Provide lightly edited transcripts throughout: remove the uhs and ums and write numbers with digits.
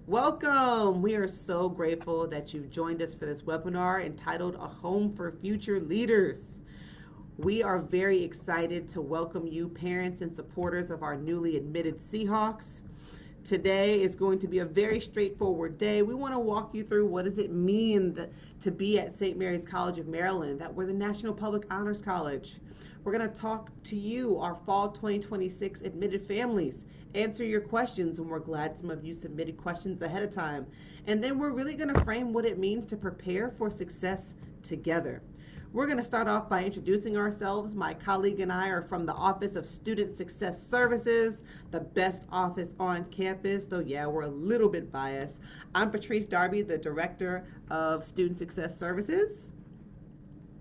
Welcome. We are so grateful that you've joined us for this webinar entitled A Home for Future Leaders. We are very excited to welcome you, parents and supporters of our newly admitted Seahawks. Today is going to be a very straightforward day. We want to walk you through what does it mean to be at St. Mary's College of Maryland, that we're the National Public Honors College. We're going to talk to you, our fall 2026 admitted families, answer your questions, and we're glad some of you submitted questions ahead of time. And then we're really going to frame what it means to prepare for success together. We're going to start off by introducing ourselves. My colleague and I are from the Office of Student Success Services, the best office on campus, though, yeah, we're a little bit biased. I'm Patrice Darby, the Director of Student Success Services.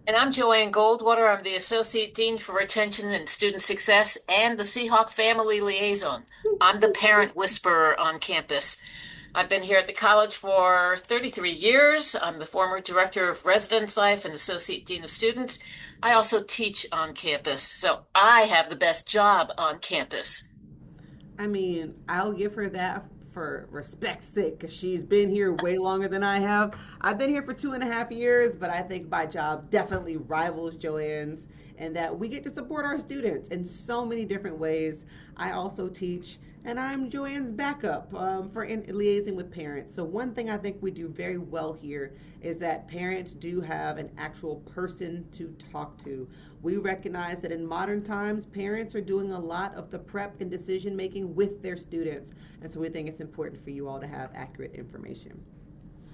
And I'm Joanne Goldwater. I'm the Associate Dean for Retention and Student Success and the Seahawk Family Liaison. I'm the parent whisperer on campus. I've been here at the college for 33 years. I'm the former Director of Residence Life and Associate Dean of Students. I also teach on campus, so I have the best job on campus. I mean, I'll give her that for respect's sake because she's been here way longer than I have. I've been here for 2.5 years, but I think my job definitely rivals Joanne's, and that we get to support our students in so many different ways. I also teach, and I'm Joanne's backup for liaising with parents. So one thing I think we do very well here is that parents do have an actual person to talk to. We recognize that in modern times, parents are doing a lot of the prep and decision making with their students. And so we think it's important for you all to have accurate information.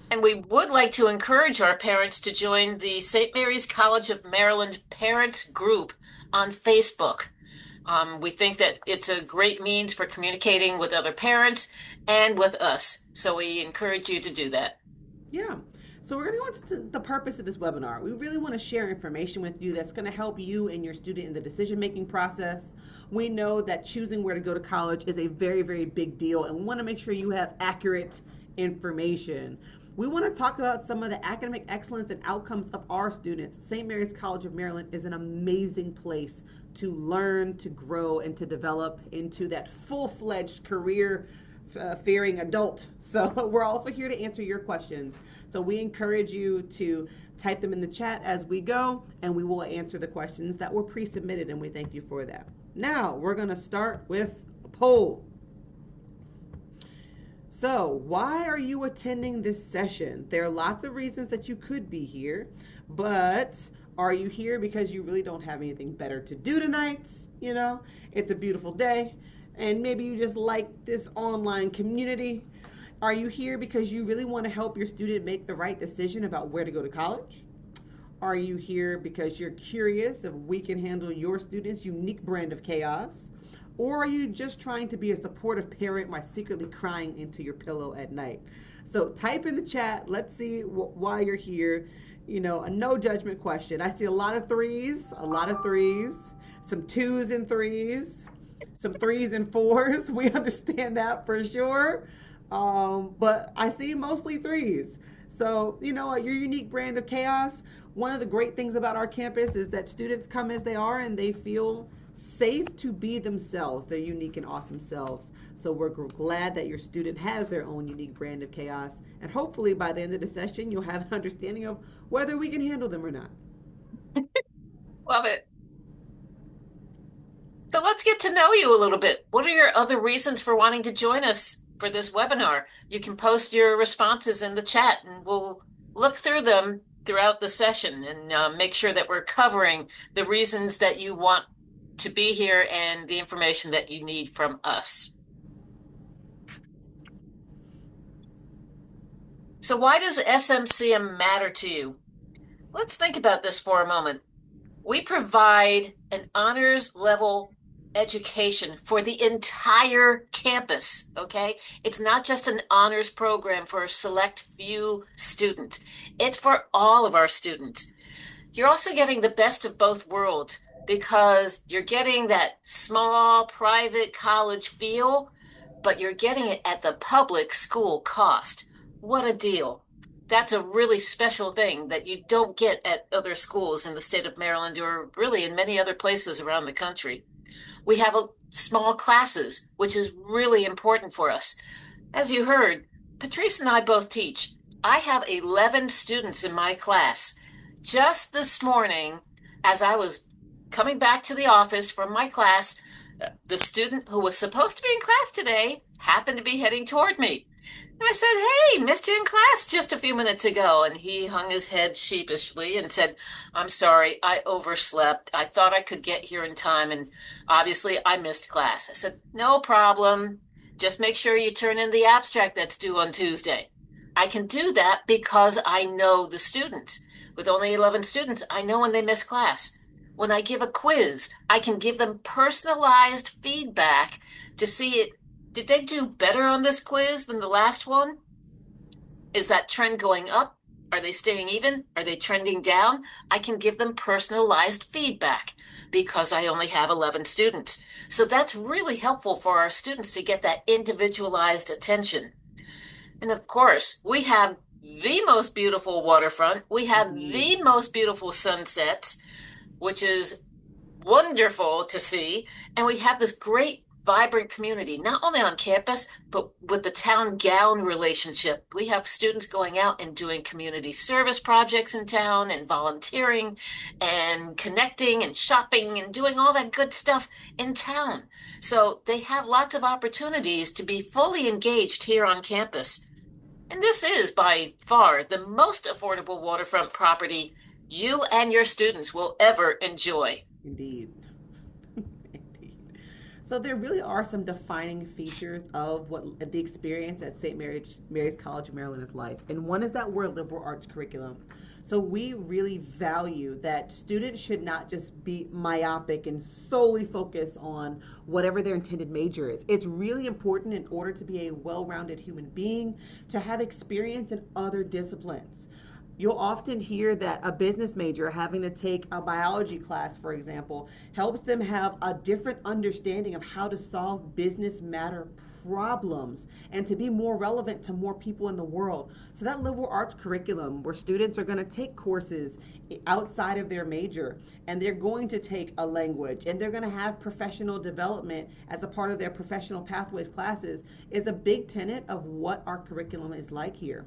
And we would like to encourage our parents to join the St. Mary's College of Maryland Parents Group on Facebook. We think that it's a great means for communicating with other parents and with us. So we encourage you to do that. Yeah. So we're going to go into the purpose of this webinar. We really want to share information with you that's going to help you and your student in the decision-making process. We know that choosing where to go to college is a very, very big deal, and we want to make sure you have accurate information. We want to talk about some of the academic excellence and outcomes of our students. St. Mary's College of Maryland is an amazing place to learn, to grow, and to develop into that full-fledged career fearing adult. So we're also here to answer your questions. So we encourage you to type them in the chat as we go, and we will answer the questions that were pre-submitted, and we thank you for that. Now we're going to start with a poll. So why are you attending this session? There are lots of reasons that you could be here, but are you here because you really don't have anything better to do tonight? You know, it's a beautiful day, and maybe you just like this online community. Are you here because you really want to help your student make the right decision about where to go to college? Are you here because you're curious if we can handle your student's unique brand of chaos? Or are you just trying to be a supportive parent while secretly crying into your pillow at night? So type in the chat. Let's see why you're here. You know, a no judgment question. I see a lot of threes, some twos and threes, some threes and fours. We understand that for sure. But I see mostly threes. So, you know, your unique brand of chaos. One of the great things about our campus is that students come as they are and they feel safe to be themselves, their unique and awesome selves. So we're glad that your student has their own unique brand of chaos. And hopefully by the end of the session, you'll have an understanding of whether we can handle them or not. Love it. So let's get to know you a little bit. What are your other reasons for wanting to join us for this webinar? You can post your responses in the chat and we'll look through them throughout the session and make sure that we're covering the reasons that you want to be here and the information that you need from us. So why does SMCM matter to you? Let's think about this for a moment. We provide an honors level education for the entire campus, okay? It's not just an honors program for a select few students. It's for all of our students. You're also getting the best of both worlds because you're getting that small private college feel, but you're getting it at the public school cost. What a deal. That's a really special thing that you don't get at other schools in the state of Maryland or really in many other places around the country. We have small classes, which is really important for us. As you heard, Patrice and I both teach. I have 11 students in my class. Just this morning, as I was coming back to the office from my class, the student who was supposed to be in class today happened to be heading toward me. And I said, "Hey, missed you in class just a few minutes ago." And he hung his head sheepishly and said, "I'm sorry, I overslept. I thought I could get here in time, and obviously I missed class." I said, "No problem. Just make sure you turn in the abstract that's due on Tuesday." I can do that because I know the students. With only 11 students, I know when they miss class. When I give a quiz, I can give them personalized feedback to see it. Did they do better on this quiz than the last one? Is that trend going up? Are they staying even? Are they trending down? I can give them personalized feedback because I only have 11 students. So that's really helpful for our students to get that individualized attention. And of course, we have the most beautiful waterfront. We have the most beautiful sunsets, which is wonderful to see. And we have this great, vibrant community, not only on campus, but with the town gown relationship. We have students going out and doing community service projects in town and volunteering and connecting and shopping and doing all that good stuff in town. So they have lots of opportunities to be fully engaged here on campus. And this is by far the most affordable waterfront property you and your students will ever enjoy. Indeed. Indeed. So there really are some defining features of what the experience at St. Mary's College of Maryland is like. And one is that we're a liberal arts curriculum. So we really value that students should not just be myopic and solely focus on whatever their intended major is. It's really important in order to be a well-rounded human being to have experience in other disciplines. You'll often hear that a business major having to take a biology class, for example, helps them have a different understanding of how to solve business matter problems and to be more relevant to more people in the world. So that liberal arts curriculum where students are going to take courses outside of their major and they're going to take a language and they're going to have professional development as a part of their professional pathways classes is a big tenet of what our curriculum is like here.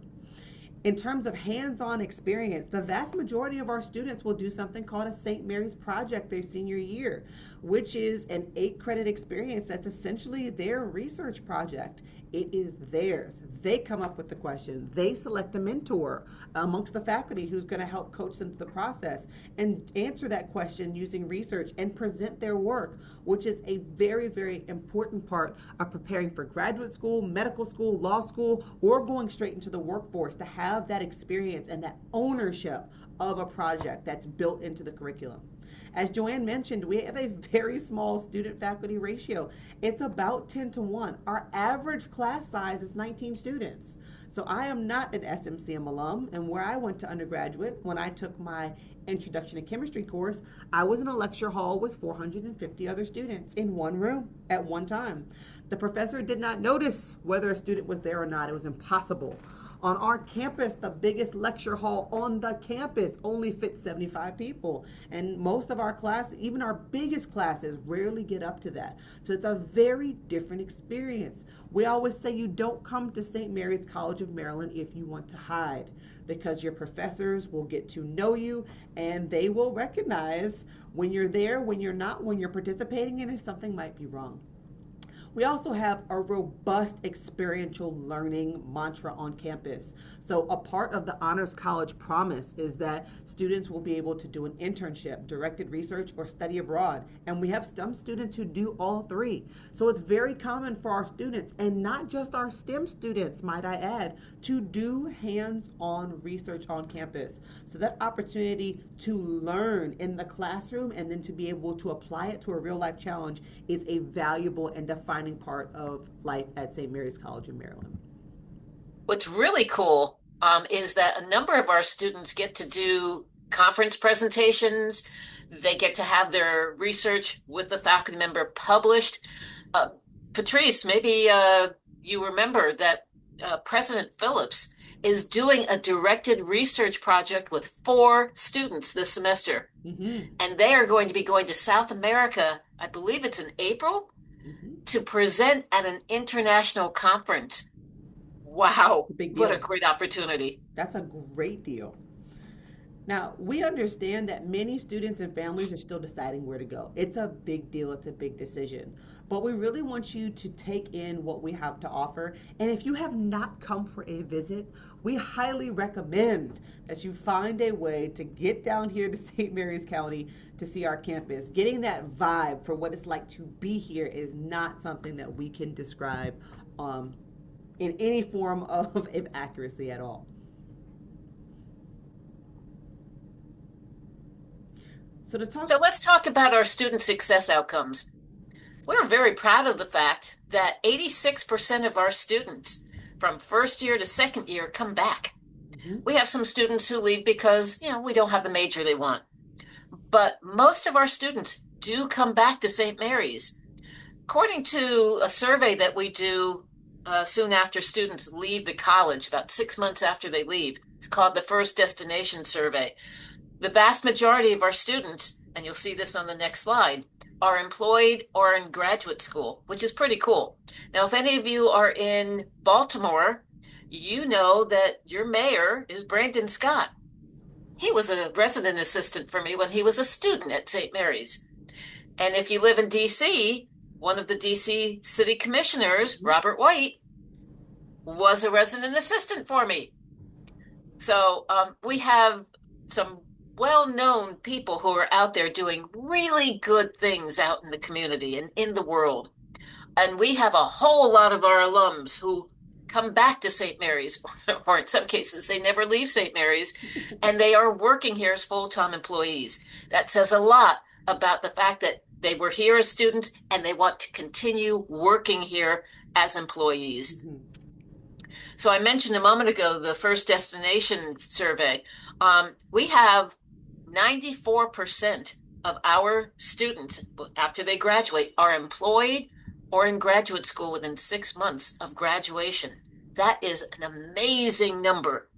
In terms of hands-on experience, the vast majority of our students will do something called a St. Mary's Project their senior year, which is an 8-credit experience that's essentially their research project. It is theirs. They come up with the question. They select a mentor amongst the faculty who's going to help coach them through the process and answer that question using research and present their work, which is a very, very important part of preparing for graduate school, medical school, law school, or going straight into the workforce to have that experience and that ownership of a project that's built into the curriculum. As Joanne mentioned, we have a very small student-faculty ratio. It's about 10-1. Our average class size is 19 students. So I am not an SMCM alum, and where I went to undergraduate, when I took my Introduction to Chemistry course, I was in a lecture hall with 450 other students in one room at one time. The professor did not notice whether a student was there or not. It was impossible. On our campus, the biggest lecture hall on the campus only fits 75 people. And most of our classes, even our biggest classes, rarely get up to that. So it's a very different experience. We always say you don't come to St. Mary's College of Maryland if you want to hide, because your professors will get to know you and they will recognize when you're there, when you're not, when you're participating, and if something might be wrong. We also have a robust experiential learning mantra on campus. So a part of the Honors College promise is that students will be able to do an internship, directed research, or study abroad. And we have some students who do all three. So it's very common for our students, and not just our STEM students, might I add, to do hands-on research on campus. So that opportunity to learn in the classroom and then to be able to apply it to a real-life challenge is a valuable and defining part of life at St. Mary's College of Maryland. What's really cool is that a number of our students get to do conference presentations. They get to have their research with the faculty member published. Patrice, maybe you remember that President Phillips is doing a directed research project with 4 students this semester. Mm-hmm. And they are going to be going to South America, I believe it's in April, to present at an international conference. Wow, A big what a deal. great opportunity. That's a great deal. Now, we understand that many students and families are still deciding where to go. It's a big deal, it's a big decision. But we really want you to take in what we have to offer. And if you have not come for a visit, we highly recommend that you find a way to get down here to St. Mary's County to see our campus. Getting that vibe for what it's like to be here is not something that we can describe in any form of accuracy at all. So to talk So let's talk about our student success outcomes. We're very proud of the fact that 86% of our students from first year to second year come back. Mhm. We have some students who leave because, we don't have the major they want. But most of our students do come back to St. Mary's. According to a survey that we do soon after students leave the college, about 6 months after they leave, it's called the First Destination Survey. The vast majority of our students, and you'll see this on the next slide, are employed or in graduate school, which is pretty cool. Now, if any of you are in Baltimore, you know that your mayor is Brandon Scott. He was a resident assistant for me when he was a student at St. Mary's. And if you live in DC, one of the DC city commissioners, Robert White, was a resident assistant for me. So we have some well-known people who are out there doing really good things out in the community and in the world. And we have a whole lot of our alums who come back to St. Mary's, or in some cases, they never leave St. Mary's, and they are working here as full-time employees. That says a lot about the fact that they were here as students and they want to continue working here as employees. Mhm. So I mentioned a moment ago the First Destination Survey. We have 94% of our students, after they graduate, are employed or in graduate school within 6 months of graduation. That is an amazing number.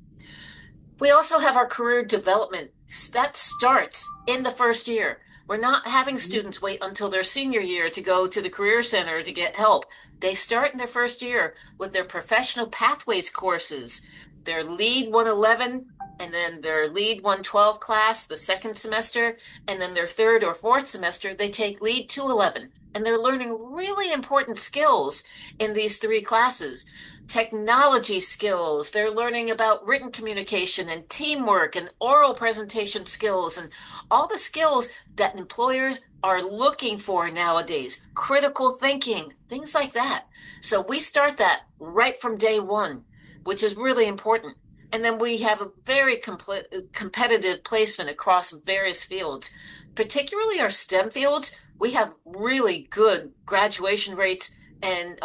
We also have our career development. That starts in the first year. We're not having students wait until their senior year to go to the Career Center to get help. They start in their first year with their professional pathways courses, their Lead 111, and then their Lead 112 class the second semester, and then their third or fourth semester, they take Lead 211. And they're learning really important skills in these three classes. Technology skills, they're learning about written communication and teamwork and oral presentation skills and all the skills that employers are looking for nowadays. Critical thinking, things like that. So we start that right from day one, which is really important. And then we have a very competitive placement across various fields, particularly our STEM fields. We have really good graduation rates and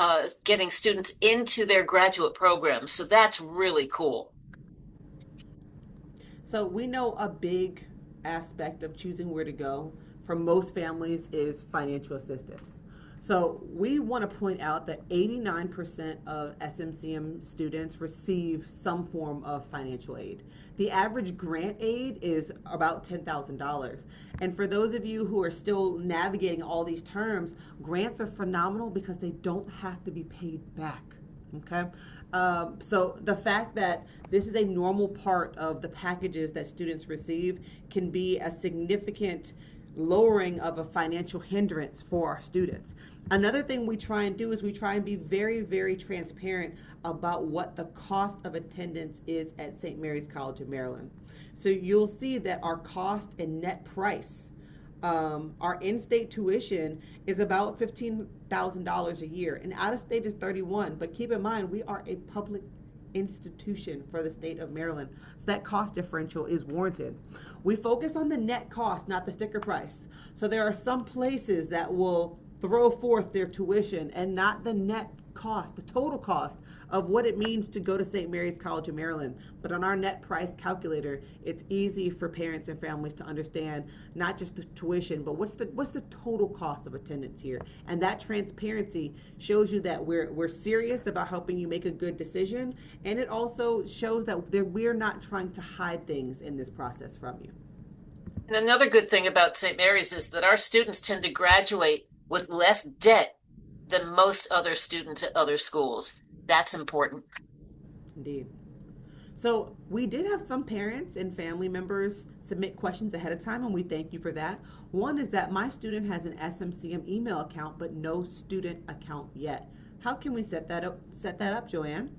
getting students into their graduate programs. So that's really cool. So we know a big aspect of choosing where to go for most families is financial assistance. So we want to point out that 89% of SMCM students receive some form of financial aid. The average grant aid is about $10,000. And for those of you who are still navigating all these terms, grants are phenomenal because they don't have to be paid back. Okay? So the fact that this is a normal part of the packages that students receive can be a significant lowering of a financial hindrance for our students. Another thing we try and do is we try and be very, very transparent about what the cost of attendance is at St. Mary's College of Maryland. So you'll see that our cost and net price, our in-state tuition is about $15,000 a year, and out-of-state is 31. But keep in mind, we are a public institution for the state of Maryland, so that cost differential is warranted. We focus on the net cost, not the sticker price. So there are some places that will throw forth their tuition and not the net cost, the total cost of what it means to go to St. Mary's College of Maryland. But on our net price calculator, it's easy for parents and families to understand not just the tuition, but what's the total cost of attendance here. And that transparency shows you that we're serious about helping you make a good decision, and it also shows that we're not trying to hide things in this process from you. And another good thing about St. Mary's is that our students tend to graduate with less debt than most other students at other schools. That's important. Indeed. So we did have some parents and family members submit questions ahead of time, and we thank you for that. One is that my student has an SMCM email account, but no student account yet. How can we set that up? Set that up, Joanne?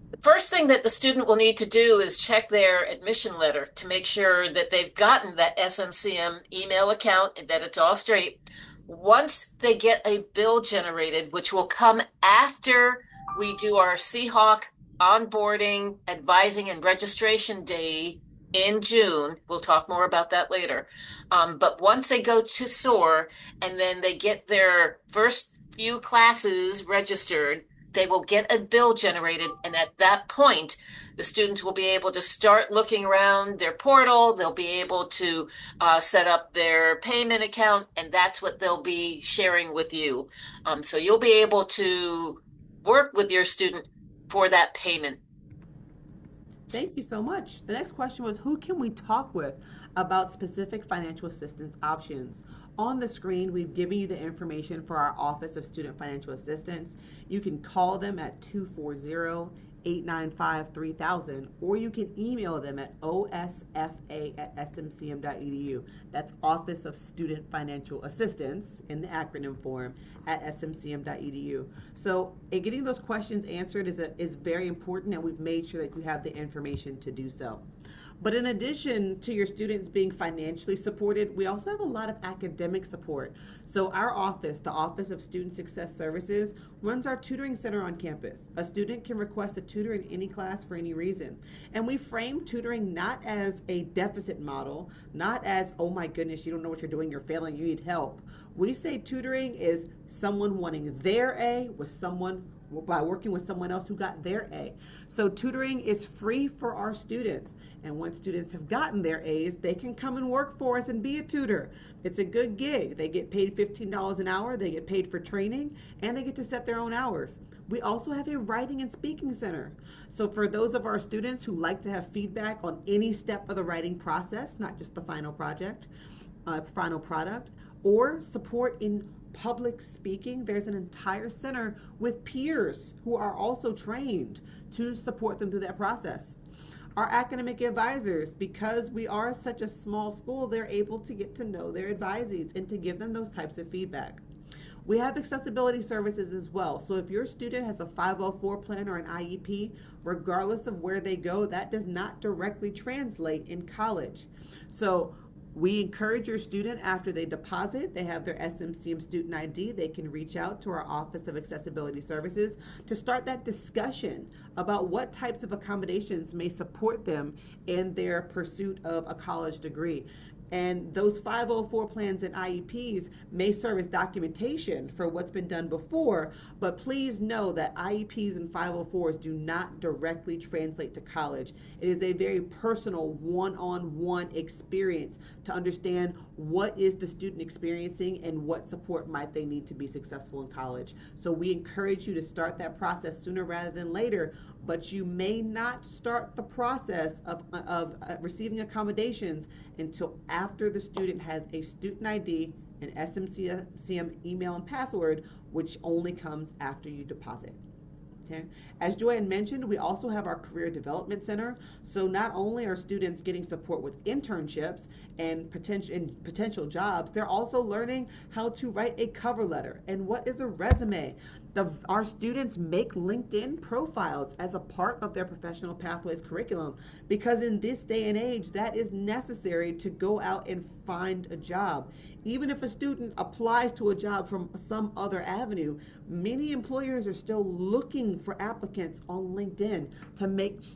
The first thing that the student will need to do is check their admission letter to make sure that they've gotten that SMCM email account and that it's all straight. Once they get a bill generated, which will come after we do our Seahawk onboarding, advising, and registration day in June, we'll talk more about that later. But once they go to SOAR and then they get their first few classes registered, they will get a bill generated. And at that point, the students will be able to start looking around their portal. They'll be able to set up their payment account, and that's what they'll be sharing with you. So you'll be able to work with your student for that payment. Thank you so much. The next question was, who can we talk with about specific financial assistance options? On the screen, we've given you the information for our Office of Student Financial Assistance. You can call them at 240-895-3000, or you can email them at osfa@smcm.edu. That's Office of Student Financial Assistance in the acronym form at smcm.edu. So getting those questions answered is very important, and we've made sure that you have the information to do so. But in addition to your students being financially supported, we also have a lot of academic support. So our office, the Office of Student Success Services, runs our tutoring center on campus. A student can request a tutor in any class for any reason. And we frame tutoring not as a deficit model, not as, oh my goodness, you don't know what you're doing, you're failing, you need help. We say tutoring is someone wanting their A with someone by working with someone else who got their A. So tutoring is free for our students. And once students have gotten their A's, they can come and work for us and be a tutor. It's a good gig. They get paid $15 an hour, they get paid for training, and they get to set their own hours. We also have a writing and speaking center. So for those of our students who like to have feedback on any step of the writing process, not just the final project, final product, or support in public speaking, there's an entire center with peers who are also trained to support them through that process. Our academic advisors, because we are such a small school, they're able to get to know their advisees and to give them those types of feedback. We have accessibility services as well. So if your student has a 504 plan or an IEP, regardless of where they go, that does not directly translate in college. So we encourage your student after they deposit, they have their SMCM student ID, they can reach out to our Office of Accessibility Services to start that discussion about what types of accommodations may support them in their pursuit of a college degree. And those 504 plans and IEPs may serve as documentation for what's been done before, but please know that IEPs and 504s do not directly translate to college. It is a very personal one-on-one experience to understand what is the student experiencing and what support might they need to be successful in college. So we encourage you to start that process sooner rather than later, but you may not start the process of receiving accommodations until after the student has a student ID, an SMCM email and password, which only comes after you deposit. Okay. As Joanne mentioned, we also have our Career Development Center. So not only are students getting support with internships and potential jobs, they're also learning how to write a cover letter and what is a resume. Our students make LinkedIn profiles as a part of their professional pathways curriculum, because in this day and age, that is necessary to go out and find a job. Even if a student applies to a job from some other avenue, many employers are still looking for applicants on LinkedIn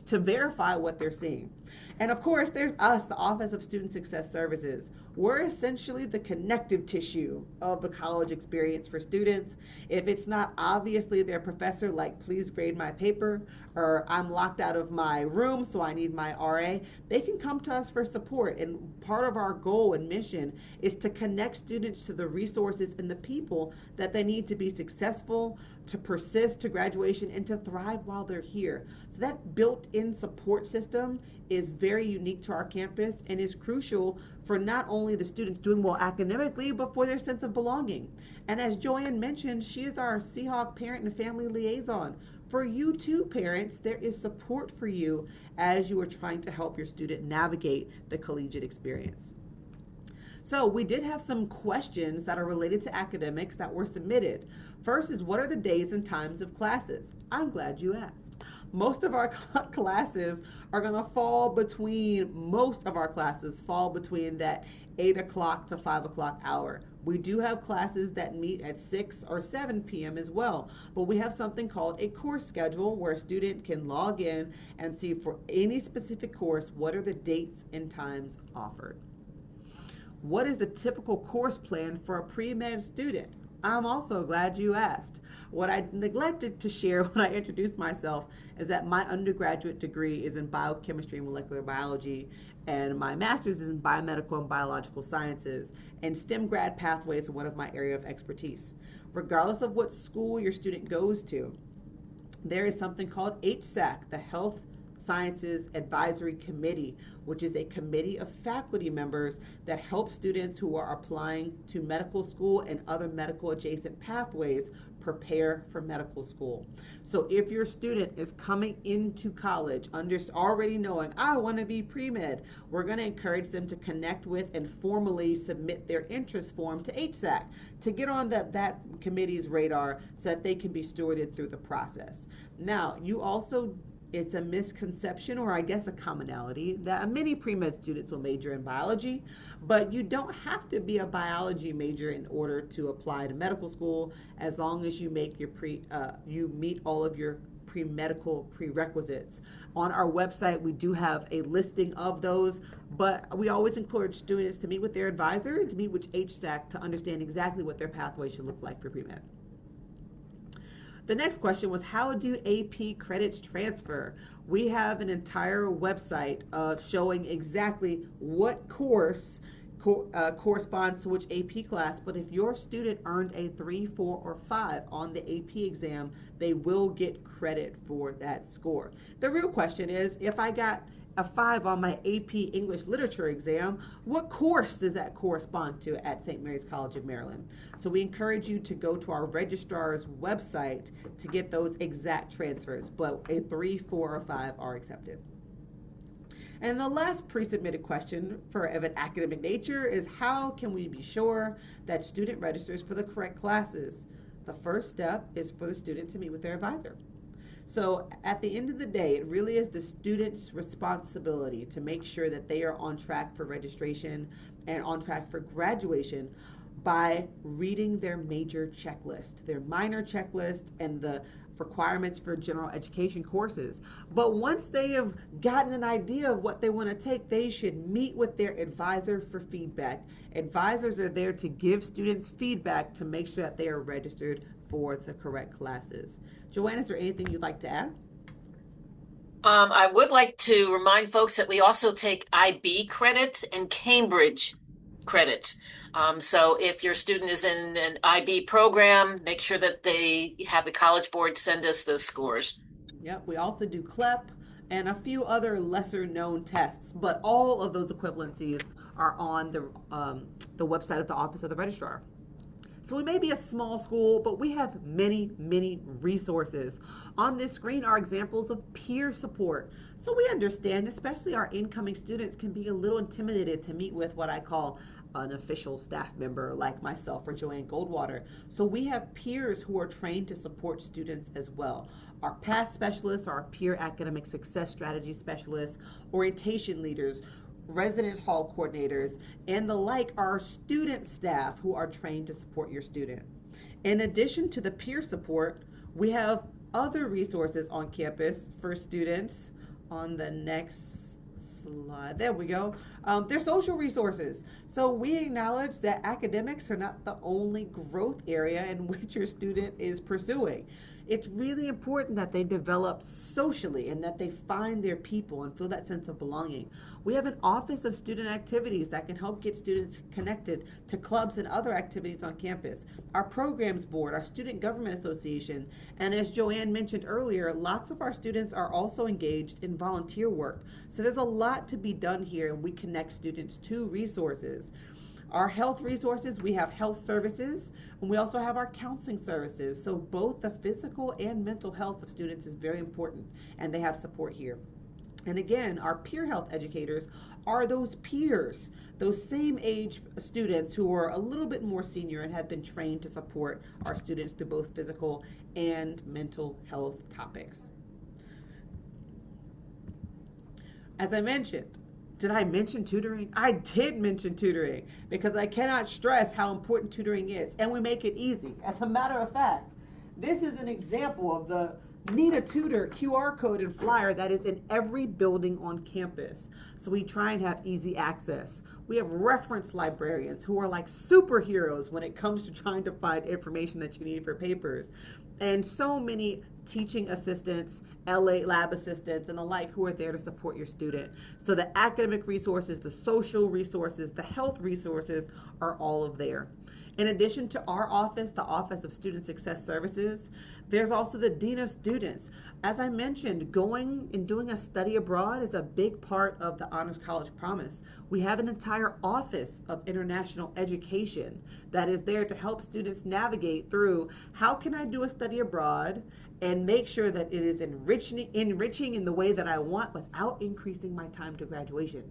to verify what they're seeing. And of course, there's us, the Office of Student Success Services. We're essentially the connective tissue of the college experience for students. If it's not obviously their professor, like please grade my paper, or I'm locked out of my room so I need my RA, they can come to us for support. And part of our goal and mission is to connect students to the resources and the people that they need to be successful, to persist to graduation, and to thrive while they're here. So that built-in support system is very unique to our campus and is crucial for not only the students doing well academically, but for their sense of belonging. And as Joanne mentioned, she is our Seahawk parent and family liaison For you too, parents, there is support for you as you are trying to help your student navigate the collegiate experience. So we did have some questions that are related to academics that were submitted. First is, what are the days and times of classes? I'm glad you asked. Most of our classes are going to fall between, that 8 o'clock to 5 o'clock hour. We do have classes that meet at 6 or 7 p.m. as well, but we have something called a course schedule where a student can log in and see for any specific course what are the dates and times offered. What is the typical course plan for a pre-med student? I'm also glad you asked. What I neglected to share when I introduced myself is that my undergraduate degree is in biochemistry and molecular biology, and my master's is in biomedical and biological sciences, and STEM grad pathways are one of my area of expertise. Regardless of what school your student goes to, there is something called HSAC, the Health Sciences Advisory Committee, which is a committee of faculty members that help students who are applying to medical school and other medical adjacent pathways prepare for medical school. So if your student is coming into college already knowing, I want to be pre-med, we're going to encourage them to connect with and formally submit their interest form to HSAC to get on that committee's radar so that they can be stewarded through the process. Now, it's a misconception, or I guess a commonality, that many pre-med students will major in biology, but you don't have to be a biology major in order to apply to medical school, as long as you make you meet all of your pre-medical prerequisites. On our website, we do have a listing of those, but we always encourage students to meet with their advisor and to meet with HSAC to understand exactly what their pathway should look like for pre-med. The next question was, how do AP credits transfer? We have an entire website showing exactly what course corresponds to which AP class, but if your student earned a 3, 4, or 5 on the AP exam, they will get credit for that score. The real question is, if I got a 5 on my AP English Literature exam, what course does that correspond to at St. Mary's College of Maryland? So we encourage you to go to our registrar's website to get those exact transfers, but a 3, 4, or 5 are accepted. And the last pre-submitted question of an academic nature is, how can we be sure that student registers for the correct classes? The first step is for the student to meet with their advisor. So at the end of the day, it really is the student's responsibility to make sure that they are on track for registration and on track for graduation by reading their major checklist, their minor checklist, and the requirements for general education courses. But once they have gotten an idea of what they want to take, they should meet with their advisor for feedback. Advisors are there to give students feedback to make sure that they are registered for the correct classes. Joanne, is there anything you'd like to add? I would like to remind folks that we also take IB credits and Cambridge credits. So if your student is in an IB program, make sure that they have the College Board send us those scores. Yep, we also do CLEP and a few other lesser known tests, but all of those equivalencies are on the website of the Office of the Registrar. So we may be a small school, but we have many, many resources. On this screen are examples of peer support. So we understand, especially our incoming students can be a little intimidated to meet with what I call an official staff member like myself or Joanne Goldwater. So we have peers who are trained to support students as well. Our PASS specialists, our peer academic success strategy specialists, orientation leaders, residence hall coordinators, and the like are student staff who are trained to support your student. In addition to the peer support, we have other resources on campus for students. On the next slide, there we go. They're social resources. So we acknowledge that academics are not the only growth area in which your student is pursuing. It's really important that they develop socially and that they find their people and feel that sense of belonging. We have an Office of Student Activities that can help get students connected to clubs and other activities on campus. Our Programs Board, our Student Government Association, and as Joanne mentioned earlier, lots of our students are also engaged in volunteer work. So there's a lot to be done here, and we connect students to resources. Our health resources, we have health services, and we also have our counseling services. So both the physical and mental health of students is very important, and they have support here. And again, our peer health educators are those peers, those same age students who are a little bit more senior and have been trained to support our students through both physical and mental health topics. As I mentioned, did I mention tutoring? I did mention tutoring because I cannot stress how important tutoring is, and we make it easy. As a matter of fact, this is an example of the Need a Tutor QR code and flyer that is in every building on campus. So we try and have easy access. We have reference librarians who are like superheroes when it comes to trying to find information that you need for papers. And so many teaching assistants, LA lab assistants, and the like who are there to support your student. So the academic resources, the social resources, the health resources are all of there. In addition to our office, the Office of Student Success Services, there's also the Dean of Students. As I mentioned, going and doing a study abroad is a big part of the Honors College Promise. We have an entire Office of International Education that is there to help students navigate through how can I do a study abroad and make sure that it is enriching in the way that I want without increasing my time to graduation.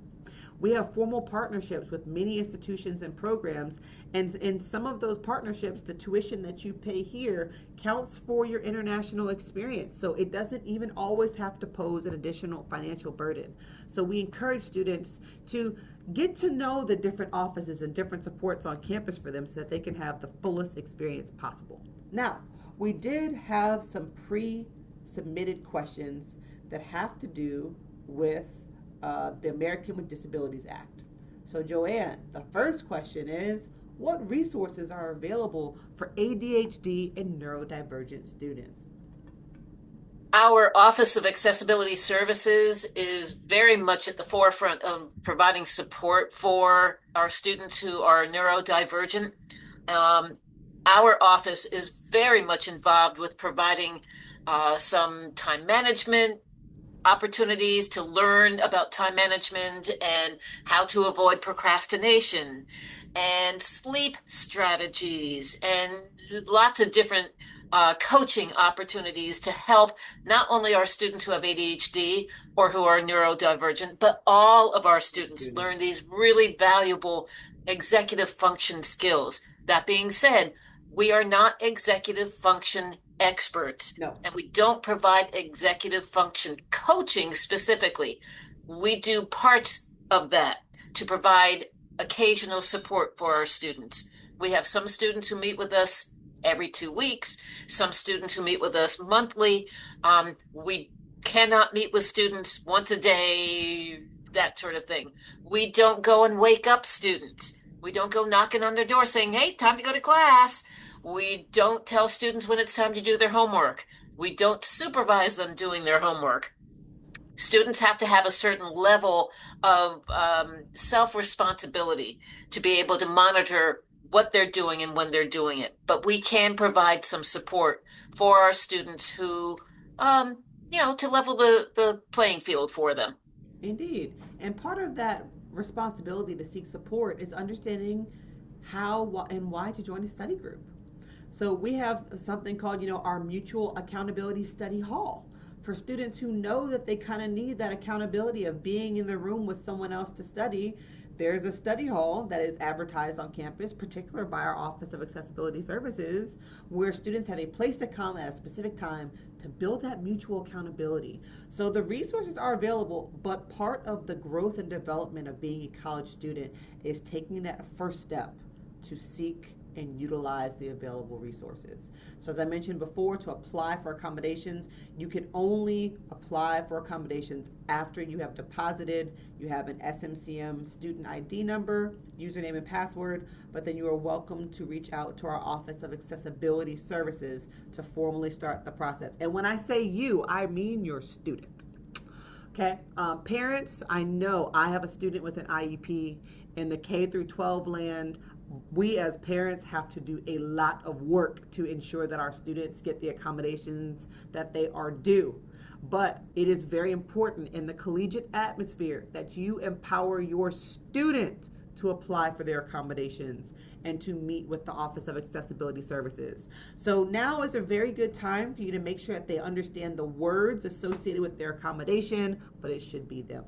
We have formal partnerships with many institutions and programs, and in some of those partnerships, the tuition that you pay here counts for your international experience. So it doesn't even always have to pose an additional financial burden. So we encourage students to get to know the different offices and different supports on campus for them so that they can have the fullest experience possible. Now, we did have some pre-submitted questions that have to do with the American with Disabilities Act. So Joanne, the first question is, what resources are available for ADHD and neurodivergent students? Our Office of Accessibility Services is very much at the forefront of providing support for our students who are neurodivergent. Our office is very much involved with providing some time management opportunities to learn about time management and how to avoid procrastination and sleep strategies and lots of different coaching opportunities to help not only our students who have ADHD or who are neurodivergent, but all of our students learn these really valuable executive function skills. That being said, we are not executive function experts. No. And we don't provide executive function coaching specifically. We do parts of that to provide occasional support for our students. We have some students who meet with us every 2 weeks, some students who meet with us monthly. We cannot meet with students once a day, that sort of thing. We don't go and wake up students. We don't go knocking on their door saying, hey, time to go to class. We don't tell students when it's time to do their homework. We don't supervise them doing their homework. Students have to have a certain level of self-responsibility to be able to monitor what they're doing and when they're doing it. But we can provide some support for our students who, to level the playing field for them. Indeed. And part of that responsibility to seek support is understanding how and why to join a study group. So we have something called, our Mutual Accountability Study Hall for students who know that they kind of need that accountability of being in the room with someone else to study. There's a study hall that is advertised on campus, particularly by our Office of Accessibility Services, where students have a place to come at a specific time to build that mutual accountability. So the resources are available, but part of the growth and development of being a college student is taking that first step to seek and utilize the available resources. So as I mentioned before, to apply for accommodations, you can only apply for accommodations after you have deposited, you have an SMCM student ID number, username and password, but then you are welcome to reach out to our Office of Accessibility Services to formally start the process. And when I say you, I mean your student. Okay, parents, I know I have a student with an IEP in the K through 12 land. We as parents have to do a lot of work to ensure that our students get the accommodations that they are due. But it is very important in the collegiate atmosphere that you empower your student to apply for their accommodations and to meet with the Office of Accessibility Services. So now is a very good time for you to make sure that they understand the words associated with their accommodation, but it should be them.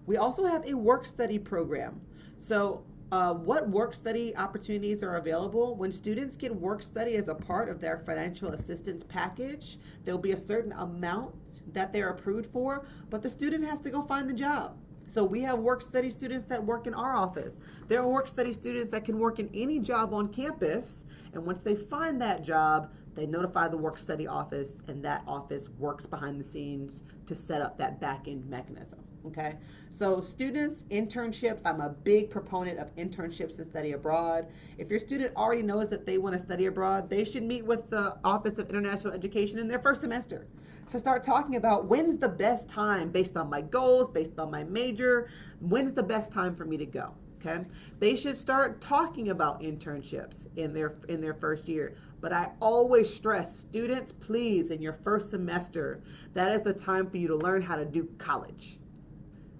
We also have a work study program. So what work study opportunities are available? When students get work study as a part of their financial assistance package, there'll be a certain amount that they're approved for, but the student has to go find the job. So we have work study students that work in our office. There are work study students that can work in any job on campus, and once they find that job, they notify the work study office, and that office works behind the scenes to set up that back end mechanism. Okay, so students, internships, I'm a big proponent of internships and study abroad. If your student already knows that they want to study abroad, they should meet with the Office of International Education in their first semester. So start talking about when's the best time based on my goals, based on my major, when's the best time for me to go. Okay, they should start talking about internships in their first year. But I always stress, students, please, in your first semester, that is the time for you to learn how to do college.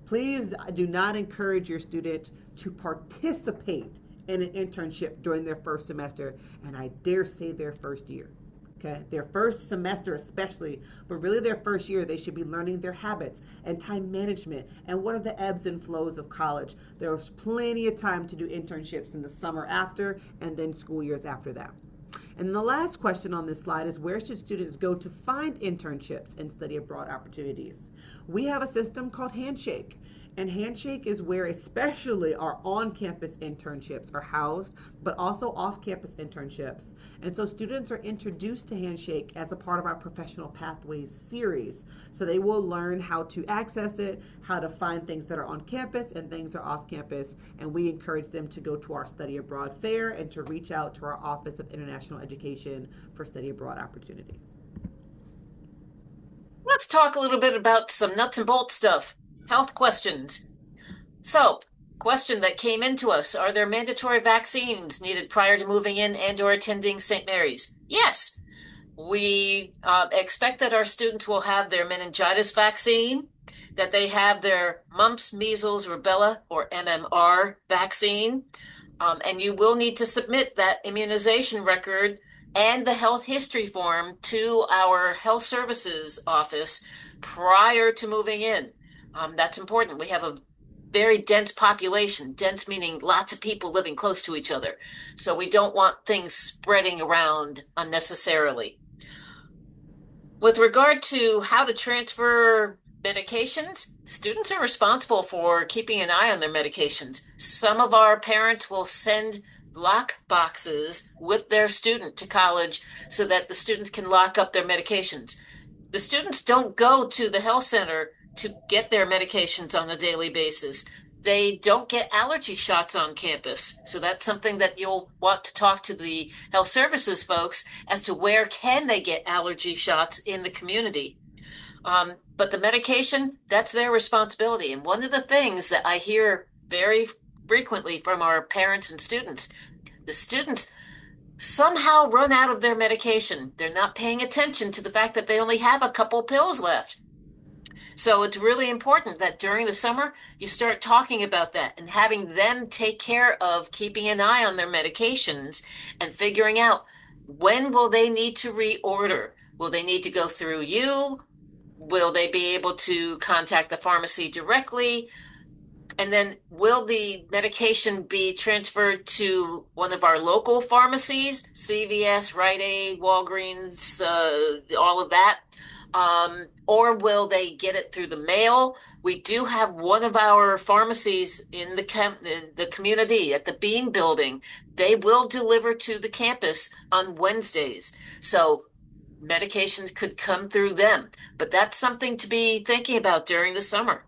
Please do not encourage your student to participate in an internship during their first semester, and I dare say their first year. Okay, their first semester especially, but really their first year, they should be learning their habits and time management and what are the ebbs and flows of college. There's plenty of time to do internships in the summer after and then school years after that. And the last question on this slide is, where should students go to find internships and study abroad opportunities? We have a system called Handshake. And Handshake is where especially our on-campus internships are housed, but also off-campus internships. And so students are introduced to Handshake as a part of our Professional Pathways series. So they will learn how to access it, how to find things that are on campus and things that are off campus. And we encourage them to go to our Study Abroad Fair and to reach out to our Office of International Education for study abroad opportunities. Let's talk a little bit about some nuts and bolts stuff. Health questions. So, question that came into us, are there mandatory vaccines needed prior to moving in and or attending St. Mary's? Yes. We expect that our students will have their meningitis vaccine, that they have their mumps, measles, rubella, or MMR vaccine, and you will need to submit that immunization record and the health history form to our health services office prior to moving in. That's important. We have a very dense population, dense meaning lots of people living close to each other. So we don't want things spreading around unnecessarily. With regard to how to transfer medications, students are responsible for keeping an eye on their medications. Some of our parents will send lock boxes with their student to college so that the students can lock up their medications. The students don't go to the health center to get their medications on a daily basis. They don't get allergy shots on campus. So that's something that you'll want to talk to the health services folks as to where can they get allergy shots in the community. But the medication, that's their responsibility. And one of the things that I hear very frequently from our parents and students, the students somehow run out of their medication. They're not paying attention to the fact that they only have a couple pills left. So it's really important that during the summer, you start talking about that and having them take care of keeping an eye on their medications and figuring out when will they need to reorder. Will they need to go through you? Will they be able to contact the pharmacy directly? And then will the medication be transferred to one of our local pharmacies, CVS, Rite Aid, Walgreens, all of that? Or will they get it through the mail? We do have one of our pharmacies in the community at the Bean Building. They will deliver to the campus on Wednesdays. So medications could come through them. But that's something to be thinking about during the summer.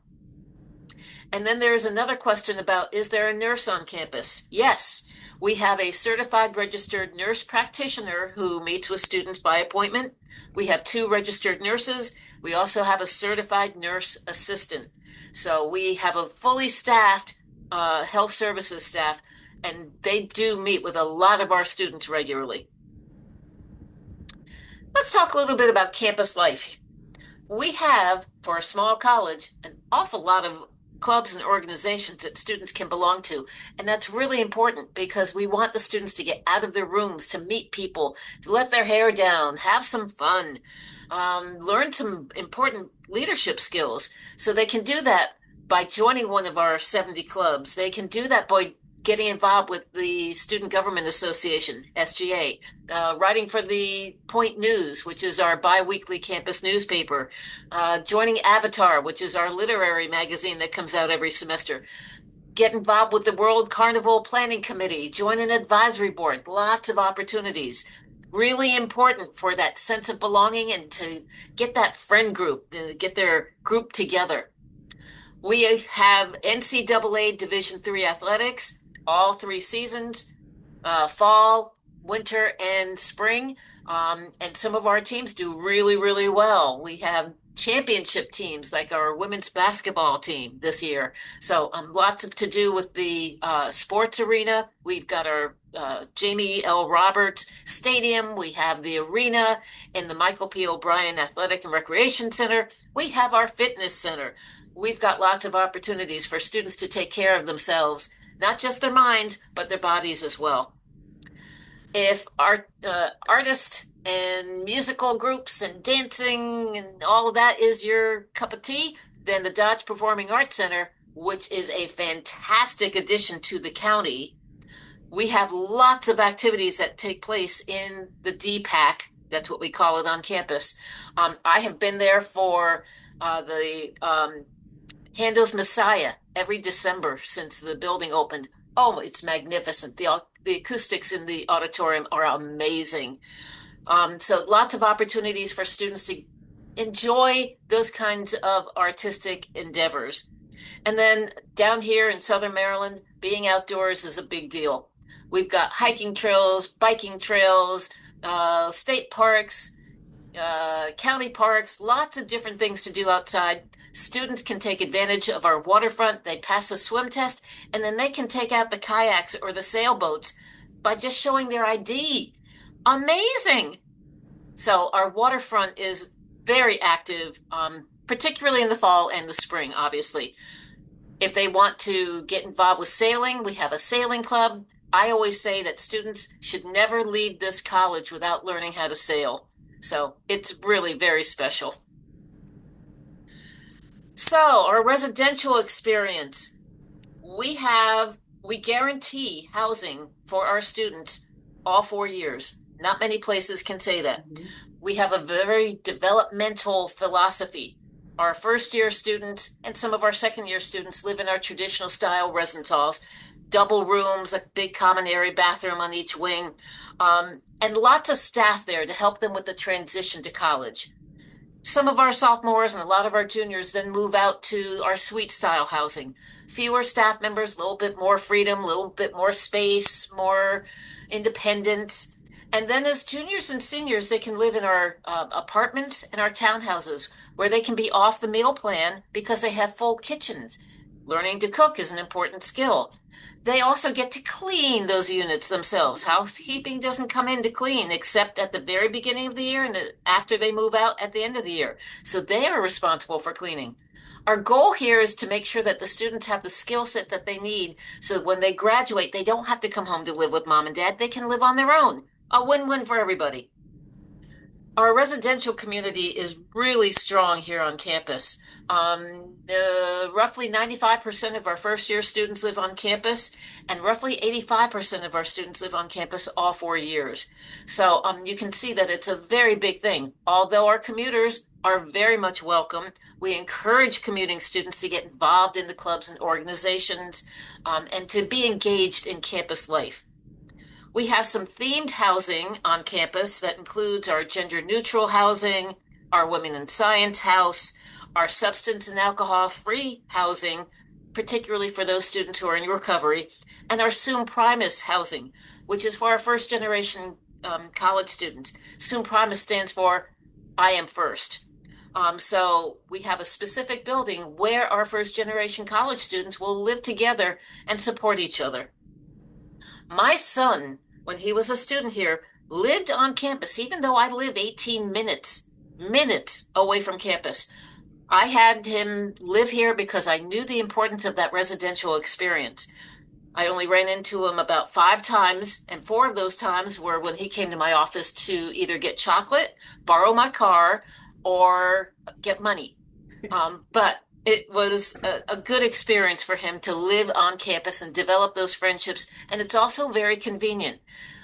And then there's another question about, is there a nurse on campus? Yes. We have a certified registered nurse practitioner who meets with students by appointment. We have 2 registered nurses. We also have a certified nurse assistant. So we have a fully staffed health services staff, and they do meet with a lot of our students regularly. Let's talk a little bit about campus life. We have, for a small college, an awful lot of clubs and organizations that students can belong to. And that's really important because we want the students to get out of their rooms, to meet people, to let their hair down, have some fun, learn some important leadership skills. So they can do that by joining one of our 70 clubs. They can do that by getting involved with the Student Government Association, SGA, writing for the Point News, which is our biweekly campus newspaper, joining Avatar, which is our literary magazine that comes out every semester. Get involved with the World Carnival Planning Committee, join an advisory board, lots of opportunities. Really important for that sense of belonging and to get that friend group, get their group together. We have NCAA Division III athletics, all 3 seasons, fall, winter, and spring. And some of our teams do really, really well. We have championship teams like our women's basketball team this year. So lots to do with the sports arena. We've got our Jamie L. Roberts Stadium. We have the arena in the Michael P. O'Brien Athletic and Recreation Center. We have our fitness center. We've got lots of opportunities for students to take care of themselves, not just their minds, but their bodies as well. If artists and musical groups and dancing and all of that is your cup of tea, then the Dodge Performing Arts Center, which is a fantastic addition to the county, we have lots of activities that take place in the DPAC. That's what we call it on campus. I have been there for the Handel's Messiah every December since the building opened. Oh, it's magnificent. The acoustics in the auditorium are amazing. So lots of opportunities for students to enjoy those kinds of artistic endeavors. And then down here in Southern Maryland, being outdoors is a big deal. We've got hiking trails, biking trails, state parks, county parks, lots of different things to do outside. Students can take advantage of our waterfront. They pass a swim test, and then they can take out the kayaks or the sailboats by just showing their ID. Amazing! So our waterfront is very active, particularly in the fall and the spring, obviously. If they want to get involved with sailing, we have a sailing club. I always say that students should never leave this college without learning how to sail. So it's really very special. So our residential experience, we guarantee housing for our students all 4 years. Not many places can say that. Mm-hmm. We have a very developmental philosophy. Our first-year students and some of our second-year students live in our traditional style residence halls, double rooms, a big common area bathroom on each wing, and lots of staff there to help them with the transition to college. Some of our sophomores and a lot of our juniors then move out to our suite style housing. Fewer staff members, a little bit more freedom, a little bit more space, more independence. And then as juniors and seniors, they can live in our apartments and our townhouses where they can be off the meal plan because they have full kitchens. Learning to cook is an important skill. They also get to clean those units themselves. Housekeeping doesn't come in to clean except at the very beginning of the year and after they move out at the end of the year. So they are responsible for cleaning. Our goal here is to make sure that the students have the skill set that they need so that when they graduate, they don't have to come home to live with mom and dad. They can live on their own. A win-win for everybody. Our residential community is really strong here on campus. Roughly 95% of our first-year students live on campus, and roughly 85% of our students live on campus all 4 years. So you can see that it's a very big thing. Although our commuters are very much welcome, we encourage commuting students to get involved in the clubs and organizations and to be engaged in campus life. We have some themed housing on campus that includes our gender-neutral housing, our Women in Science house, our substance and alcohol-free housing, particularly for those students who are in recovery, and our Sum Primus housing, which is for our first-generation college students. Sum Primus stands for I Am First. So we have a specific building where our first-generation college students will live together and support each other. My son, when he was a student here, lived on campus, even though I live 18 minutes away from campus. I had him live here because I knew the importance of that residential experience. I only ran into him about 5 times, and 4 of those times were when he came to my office to either get chocolate, borrow my car, or get money. But it was a good experience for him to live on campus and develop those friendships, and it's also very convenient.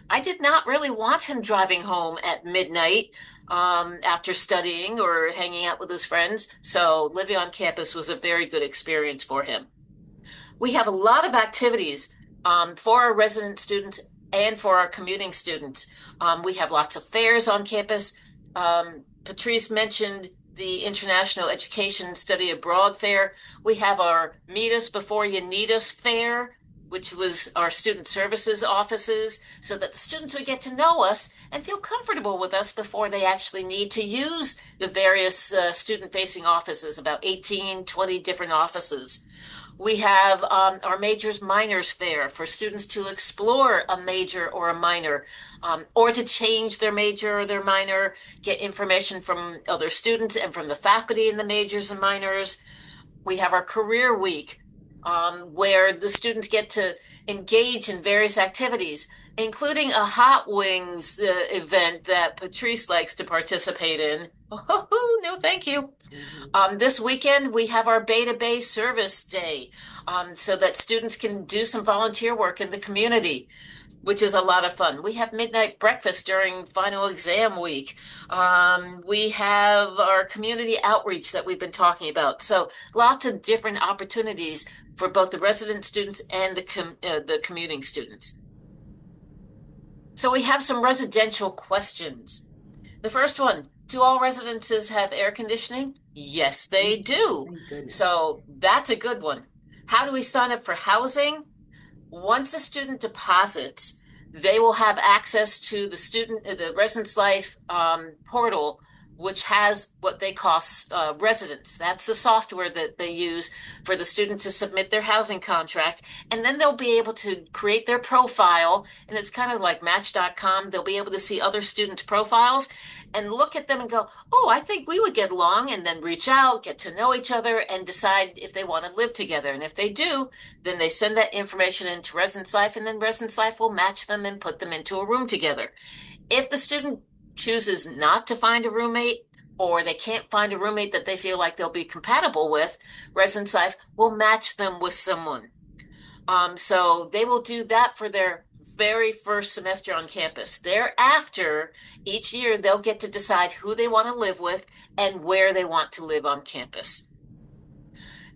I did not really want him driving home at midnight after studying or hanging out with his friends, so living on campus was a very good experience for him. We have a lot of activities for our resident students and for our commuting students. We have lots of fairs on campus. Patrice mentioned the International Education Study Abroad Fair. We have our Meet Us Before You Need Us Fair, which was our student services offices, so that the students would get to know us and feel comfortable with us before they actually need to use the various student-facing offices, about 18, 20 different offices. We have our majors minors fair for students to explore a major or a minor, or to change their major or their minor, get information from other students and from the faculty in the majors and minors. We have our career week, where the students get to engage in various activities, including a hot wings event that Patrice likes to participate in. Oh, no, thank you. This weekend, we have our Beta Bay Service Day, so that students can do some volunteer work in the community, which is a lot of fun. We have midnight breakfast during final exam week. We have our community outreach that we've been talking about. So lots of different opportunities for both the resident students and the commuting students. So we have some residential questions. The first one, do all residences have air conditioning? Yes, they do. So that's a good one. How do we sign up for housing? Once a student deposits, they will have access to the Residence Life portal, which has what they call residence. That's the software that they use for the student to submit their housing contract. And then they'll be able to create their profile. And it's kind of like Match.com. They'll be able to see other students' profiles and look at them and go, oh, I think we would get along, and then reach out, get to know each other, and decide if they want to live together. And if they do, then they send that information into Residence Life, and then Residence Life will match them and put them into a room together. If the student chooses not to find a roommate, or they can't find a roommate that they feel like they'll be compatible with, Residence Life will match them with someone. So they will do that for their very first semester on campus. Thereafter, each year they'll get to decide who they want to live with and where they want to live on campus.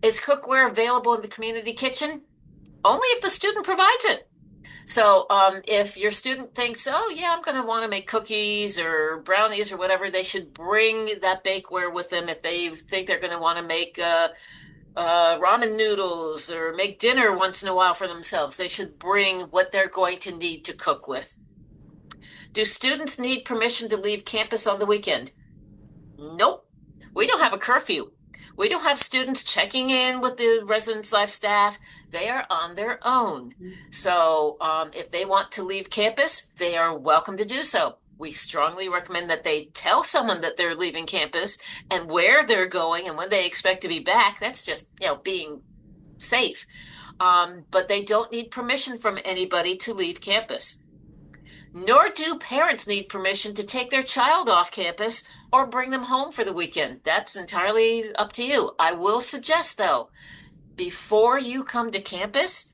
Is cookware available in the community kitchen? Only if the student provides it. So if your student thinks, oh, yeah, I'm going to want to make cookies or brownies or whatever, they should bring that bakeware with them. If they think they're going to want to make ramen noodles or make dinner once in a while for themselves, they should bring what they're going to need to cook with. Do students need permission to leave campus on the weekend? Nope. We don't have a curfew. We don't have students checking in with the Residence Life staff. They are on their own. So if they want to leave campus, they are welcome to do so. We strongly recommend that they tell someone that they're leaving campus and where they're going and when they expect to be back. That's just, being safe. But they don't need permission from anybody to leave campus. Nor do parents need permission to take their child off campus or bring them home for the weekend. That's entirely up to you. I will suggest, though, before you come to campus,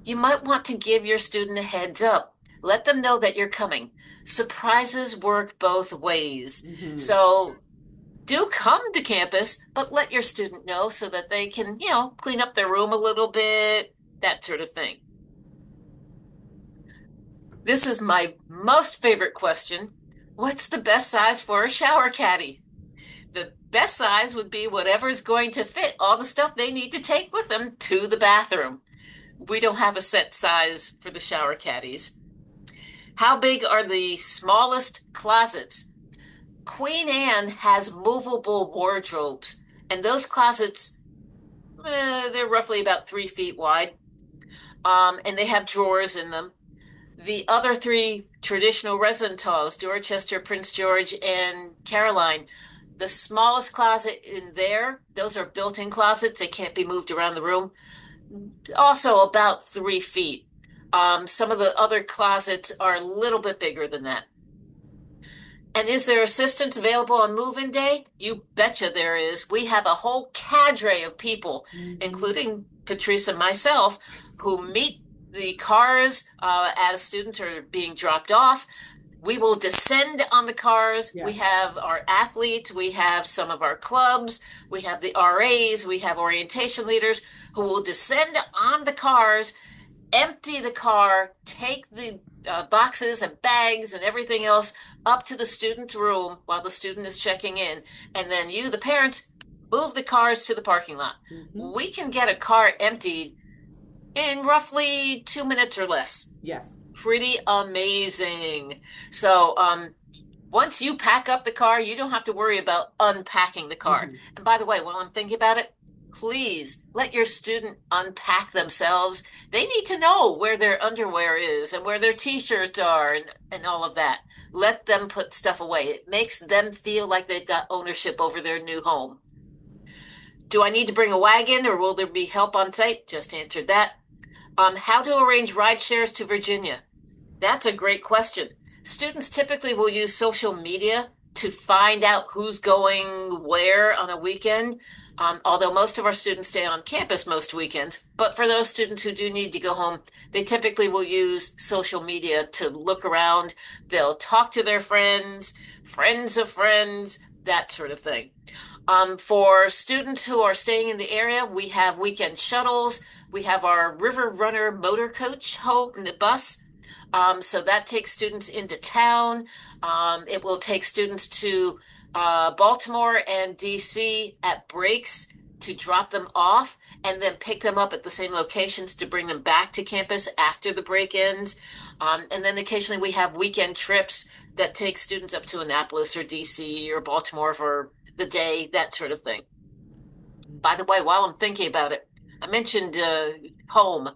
you might want to give your student a heads up. Let them know that you're coming. Surprises work both ways. Mm-hmm. So do come to campus, but let your student know so that they can, clean up their room a little bit, that sort of thing. This is my most favorite question. What's the best size for a shower caddy? The best size would be whatever's going to fit all the stuff they need to take with them to the bathroom. We don't have a set size for the shower caddies. How big are the smallest closets? Queen Anne has movable wardrobes, and those closets, they're roughly about 3 feet wide, and they have drawers in them. The other 3 traditional residence halls, Dorchester, Prince George, and Caroline, The smallest closet in there, those are built-in closets. They can't be moved around the room. Also about 3 feet. Some of the other closets are a little bit bigger than that. And is there assistance available on move-in day? You betcha there is. We have a whole cadre of people, including Patrice and myself, who meet the cars as students are being dropped off. We will descend on the cars. Yes. We have our athletes. We have some of our clubs. We have the RAs. We have orientation leaders who will descend on the cars, empty the car, take the boxes and bags and everything else up to the student's room while the student is checking in. And then you, the parents, move the cars to the parking lot. We can get a car emptied in roughly 2 minutes or less. Yes. Pretty amazing. So once you pack up the car, you don't have to worry about unpacking the car. And by the way, while I'm thinking about it, please let your student unpack themselves. They need to know where their underwear is and where their t-shirts are and all of that. Let them put stuff away. It makes them feel like they've got ownership over their new home. Do I need to bring a wagon or will there be help on site? Just answered that. How to arrange ride shares to Virginia? That's a great question. Students typically will use social media to find out who's going where on a weekend. Although most of our students stay on campus most weekends, but for those students who do need to go home, they typically will use social media to look around. They'll talk to their friends, friends of friends, that sort of thing. For students who are staying in the area, we have weekend shuttles. We have our River Runner motor coach home in the bus. So that takes students into town. It will take students to Baltimore and DC at breaks to drop them off and then pick them up at the same locations to bring them back to campus after the break ends. And then occasionally we have weekend trips that take students up to Annapolis or DC or Baltimore for the day, that sort of thing. By the way, while I'm thinking about it, I mentioned home.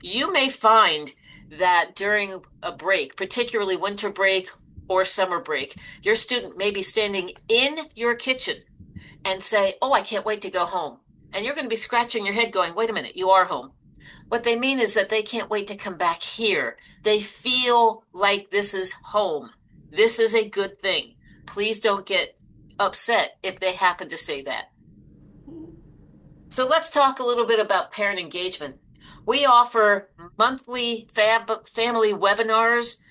You may find that during a break, particularly winter break or summer break, your student may be standing in your kitchen and say, "Oh, I can't wait to go home." And you're going to be scratching your head going, "Wait a minute, you are home." What they mean is that they can't wait to come back here. They feel like this is home. This is a good thing. Please don't get upset if they happen to say that. So let's talk a little bit about parent engagement. We offer monthly family webinars.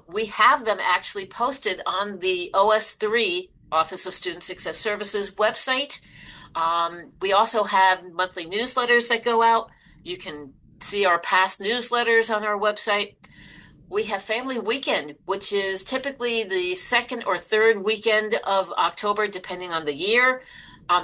We have them actually posted on the OS3, Office of Student Success Services website. We also have monthly newsletters that go out. You can see our past newsletters on our website. We have Family Weekend, which is typically the second or third weekend of October, depending on the year.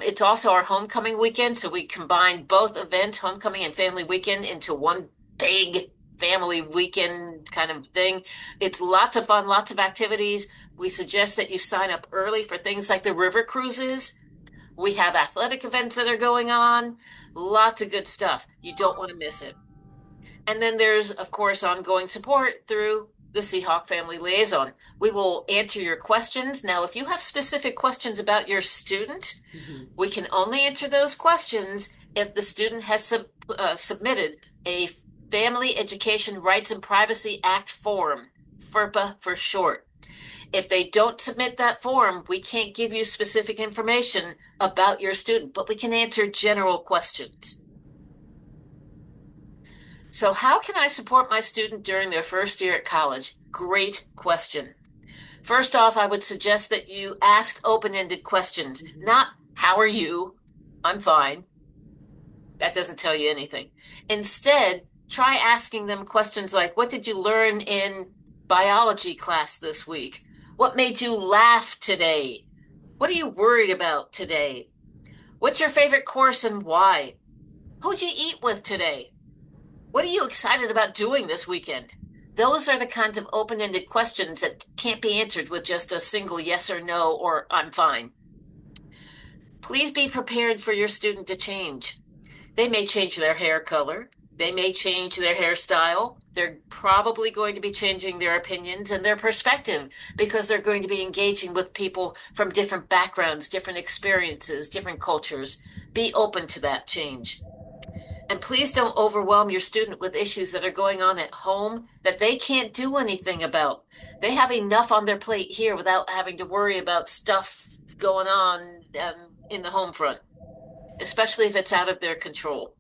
It's also our homecoming weekend, so we combine both events, homecoming and family weekend, into one big family weekend kind of thing. It's lots of fun, lots of activities. We suggest that you sign up early for things like the river cruises. We have athletic events that are going on, lots of good stuff. You don't want to miss it. And then there's, of course, ongoing support through the Seahawk Family Liaison. We will answer your questions. Now, if you have specific questions about your student, we can only answer those questions if the student has submitted a Family Education Rights and Privacy Act form, FERPA for short. If they don't submit that form, we can't give you specific information about your student, but we can answer general questions. So how can I support my student during their first year at college? Great question. First off, I would suggest that you ask open-ended questions, not "How are you?" "I'm fine." That doesn't tell you anything. Instead, try asking them questions like, "What did you learn in biology class this week? What made you laugh today? What are you worried about today? What's your favorite course and why? Who'd you eat with today? What are you excited about doing this weekend?" Those are the kinds of open-ended questions that can't be answered with just a single yes or no or "I'm fine." Please be prepared for your student to change. They may change their hair color. They may change their hairstyle. They're probably going to be changing their opinions and their perspective because they're going to be engaging with people from different backgrounds, different experiences, different cultures. Be open to that change. And please don't overwhelm your student with issues that are going on at home that they can't do anything about. They have enough on their plate here without having to worry about stuff going on in the home front, especially if it's out of their control.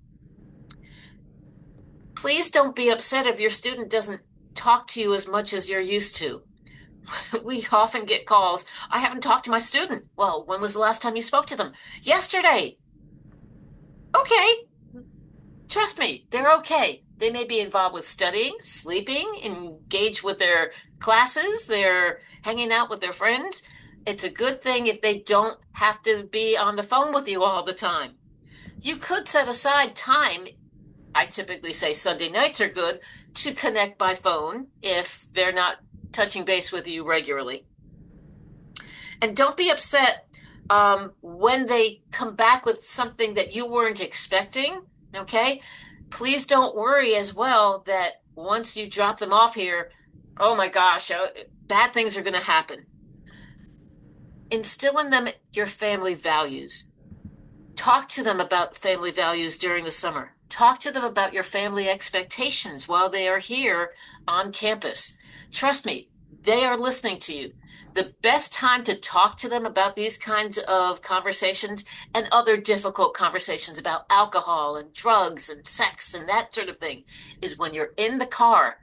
Please don't be upset if your student doesn't talk to you as much as you're used to. We often get calls. I haven't talked to my student. Well, when was the last time you spoke to them? Yesterday. Okay. Trust me, they're okay. They may be involved with studying, sleeping, engaged with their classes, they're hanging out with their friends. It's a good thing if they don't have to be on the phone with you all the time. You could set aside time. I typically say Sunday nights are good to connect by phone if they're not touching base with you regularly. And don't be upset when they come back with something that you weren't expecting. Okay. Please don't worry as well that once you drop them off here, oh my gosh, bad things are going to happen. Instill in them your family values. Talk to them about family values during the summer. Talk to them about your family expectations while they are here on campus. Trust me, they are listening to you. The best time to talk to them about these kinds of conversations and other difficult conversations about alcohol and drugs and sex and that sort of thing is when you're in the car.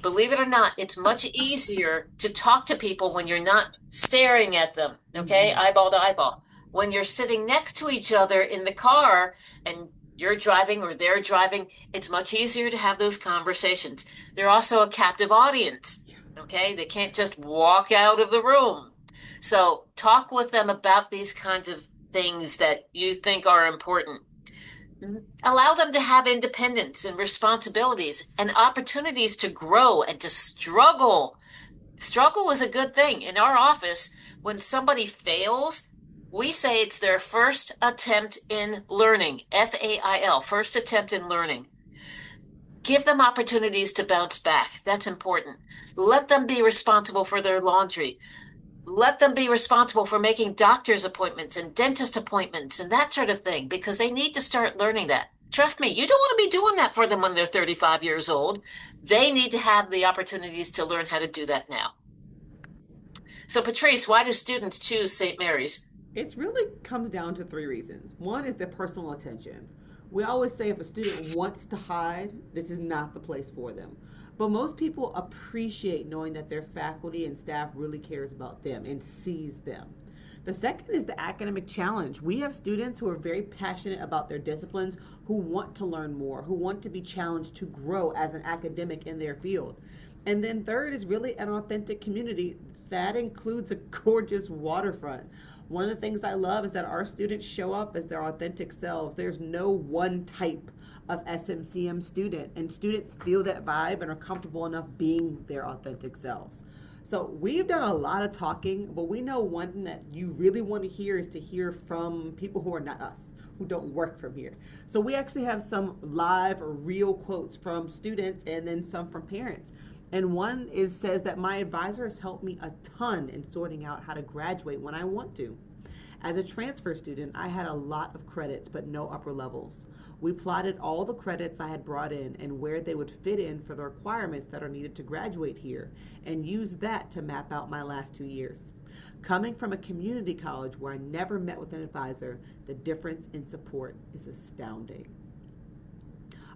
Believe it or not, it's much easier to talk to people when you're not staring at them, okay? Eyeball to eyeball. When you're sitting next to each other in the car and you're driving or they're driving, it's much easier to have those conversations. They're also a captive audience, okay? They can't just walk out of the room. So talk with them about these kinds of things that you think are important. Allow them to have independence and responsibilities and opportunities to grow and to struggle. Struggle is a good thing. In our office, when somebody fails, we say it's their first attempt in learning, FAIL, first attempt in learning. Give them opportunities to bounce back. That's important. Let them be responsible for their laundry. Let them be responsible for making doctor's appointments and dentist appointments and that sort of thing because they need to start learning that. Trust me, you don't want to be doing that for them when they're 35 years old. They need to have the opportunities to learn how to do that now. So, Patrice, why do students choose St. Mary's? It really comes down to three reasons. One is their personal attention. We always say if a student wants to hide, this is not the place for them. But most people appreciate knowing that their faculty and staff really cares about them and sees them. The second is the academic challenge. We have students who are very passionate about their disciplines, who want to learn more, who want to be challenged to grow as an academic in their field. And then third is really an authentic community that includes a gorgeous waterfront. One of the things I love is that our students show up as their authentic selves. There's no one type of SMCM student, and students feel that vibe and are comfortable enough being their authentic selves. So we've done a lot of talking, but we know one thing that you really want to hear is to hear from people who are not us, who don't work from here. So we actually have some live or real quotes from students and then some from parents. And one says that my advisor has helped me a ton in sorting out how to graduate when I want to. As a transfer student, I had a lot of credits but no upper levels. We plotted all the credits I had brought in and where they would fit in for the requirements that are needed to graduate here, and used that to map out my last 2 years. Coming from a community college where I never met with an advisor, the difference in support is astounding.